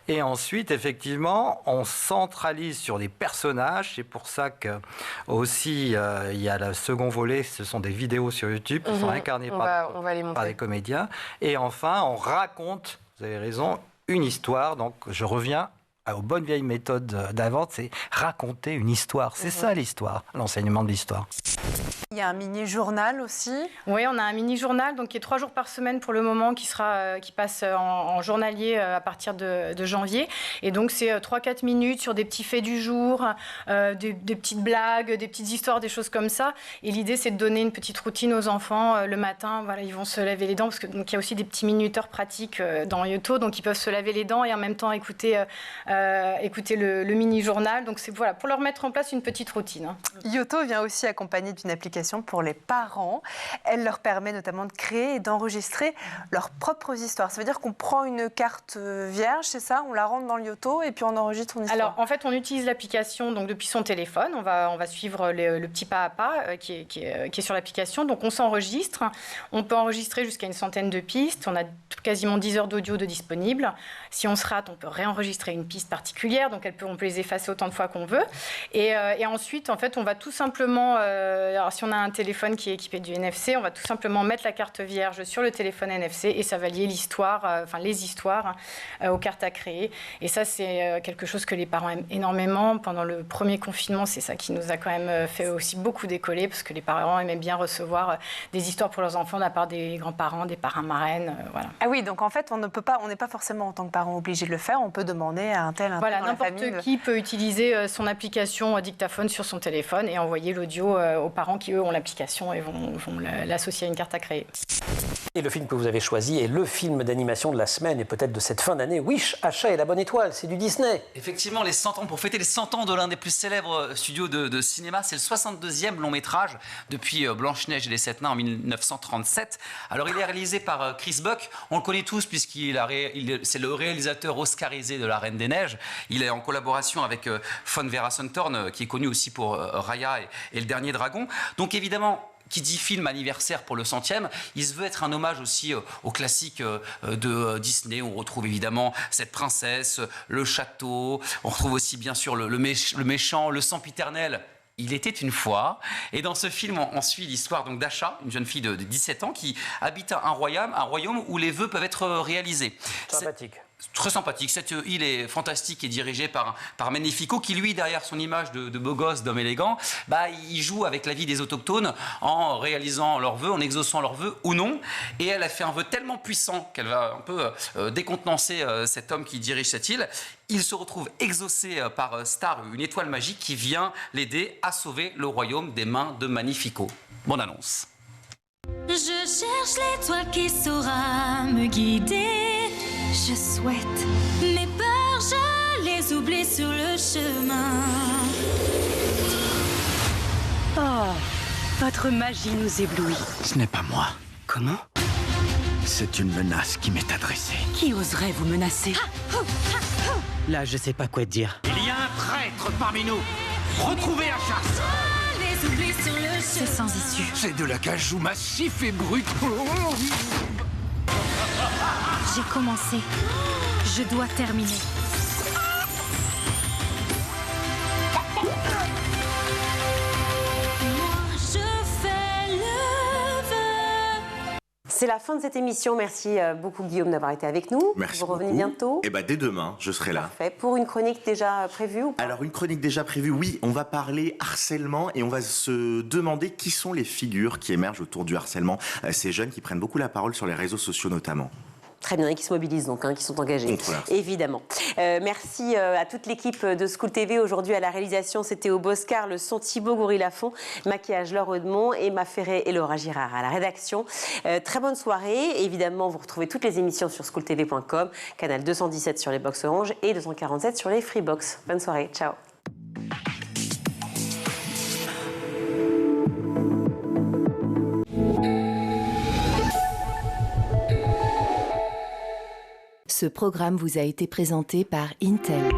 Et ensuite, effectivement, on centralise sur des personnages. C'est pour ça que aussi il y a le second volet, ce sont des vidéos sur YouTube qui sont incarnées par des comédiens. Et enfin, on raconte, vous avez raison, une histoire. Donc, je reviens aux bonnes vieilles méthodes d'avant, c'est raconter une histoire. C'est ça l'histoire, l'enseignement de l'histoire. Il y a un mini-journal aussi. Oui, on a un mini-journal qui est 3 jours par semaine pour le moment, qui passe en journalier à partir de janvier. Et donc, c'est 3-4 minutes sur des petits faits du jour, des petites blagues, des petites histoires, des choses comme ça. Et l'idée, c'est de donner une petite routine aux enfants. Le matin, ils vont se laver les dents, parce qu'il y a aussi des petits minuteurs pratiques dans Yoto, donc ils peuvent se laver les dents et en même temps écouter le mini-journal. Donc, c'est pour leur mettre en place une petite routine. Yoto vient aussi accompagner d'une application pour les parents. Elle leur permet notamment de créer et d'enregistrer leurs propres histoires. Ça veut dire qu'on prend une carte vierge, c'est ça? On la rentre dans le Yoto et puis on enregistre son histoire. Alors, en fait, on utilise l'application depuis son téléphone. On va suivre le petit pas à pas qui est sur l'application. Donc, on s'enregistre. On peut enregistrer jusqu'à une centaine de pistes. On a quasiment 10 heures d'audio de disponibles. Si on se rate, on peut réenregistrer une piste particulières, donc on peut les effacer autant de fois qu'on veut. Et ensuite, en fait, on va tout simplement, alors si on a un téléphone qui est équipé du NFC, on va tout simplement mettre la carte vierge sur le téléphone NFC et ça va lier les histoires aux cartes à créer. Et ça, c'est quelque chose que les parents aiment énormément. Pendant le premier confinement, c'est ça qui nous a quand même fait aussi beaucoup décoller, parce que les parents aimaient bien recevoir des histoires pour leurs enfants de la part des grands-parents, des parrains, marraines, voilà. Ah oui, donc en fait, on n'est pas forcément en tant que parent obligé de le faire, on peut demander à un tel dans la famille. N'importe qui peut utiliser son application dictaphone sur son téléphone et envoyer l'audio aux parents qui, eux, ont l'application et vont l'associer à une carte à créer. Et le film que vous avez choisi est le film d'animation de la semaine et peut-être de cette fin d'année, Wish, Achat et la Bonne Étoile, c'est du Disney. Effectivement, les 100 ans, pour fêter les 100 ans de l'un des plus célèbres studios de cinéma, c'est le 62e long métrage depuis Blanche-Neige et les 7 Nains en 1937. Alors il est réalisé par Chris Buck, on le connaît tous c'est le réalisateur oscarisé de La Reine des Neiges. Il est en collaboration avec Von Vera Sundtorn, qui est connu aussi pour Raya et Le Dernier Dragon. Donc évidemment, qui dit film anniversaire pour le 100e, il se veut être un hommage aussi aux classiques de Disney. On retrouve évidemment cette princesse, le château, on retrouve aussi bien sûr le méchant, le sempiternel. Il était une fois. Et dans ce film, on suit l'histoire donc d'Asha, une jeune fille de 17 ans qui habite un royaume où les vœux peuvent être réalisés. Sympathique. Très sympathique. Cette île est fantastique et dirigée par Magnifico qui, lui, derrière son image de beau gosse, d'homme élégant, il joue avec la vie des autochtones en réalisant leurs vœux, en exaucant leurs vœux ou non. Et elle a fait un vœu tellement puissant qu'elle va un peu décontenancer cet homme qui dirige cette île. Il se retrouve exaucé par Star, une étoile magique qui vient l'aider à sauver le royaume des mains de Magnifico. Bonne annonce. Je cherche l'étoile qui saura me guider. Je souhaite mes peurs, je les oublie sur le chemin. Oh, votre magie nous éblouit. Ce n'est pas moi. Comment? C'est une menace qui m'est adressée. Qui oserait vous menacer? Là, je sais pas quoi te dire. Il y a un traître parmi nous. Retrouvez Asha. C'est sans issue. C'est de l'acajou massif et brut. J'ai commencé. Je dois terminer. C'est la fin de cette émission. Merci beaucoup Guillaume d'avoir été avec nous. Merci. Vous revenez bientôt. Et dès demain, je serai là. Parfait. Pour une chronique déjà prévue ou pas? Alors une chronique déjà prévue, oui. On va parler harcèlement et on va se demander qui sont les figures qui émergent autour du harcèlement. Ces jeunes qui prennent beaucoup la parole sur les réseaux sociaux notamment. Très bien, et qui se mobilisent donc, qui sont engagés, évidemment. Merci à toute l'équipe de School TV. Aujourd'hui, à la réalisation, c'était au Boscar, le son Thibaut Goury-Lafont, maquillage Laure Edmond, Emma Ferré et Laura Girard à la rédaction. Très bonne soirée. Évidemment, vous retrouvez toutes les émissions sur schooltv.com, canal 217 sur les box orange et 247 sur les Freebox. Bonne soirée, ciao. Ce programme vous a été présenté par Intel.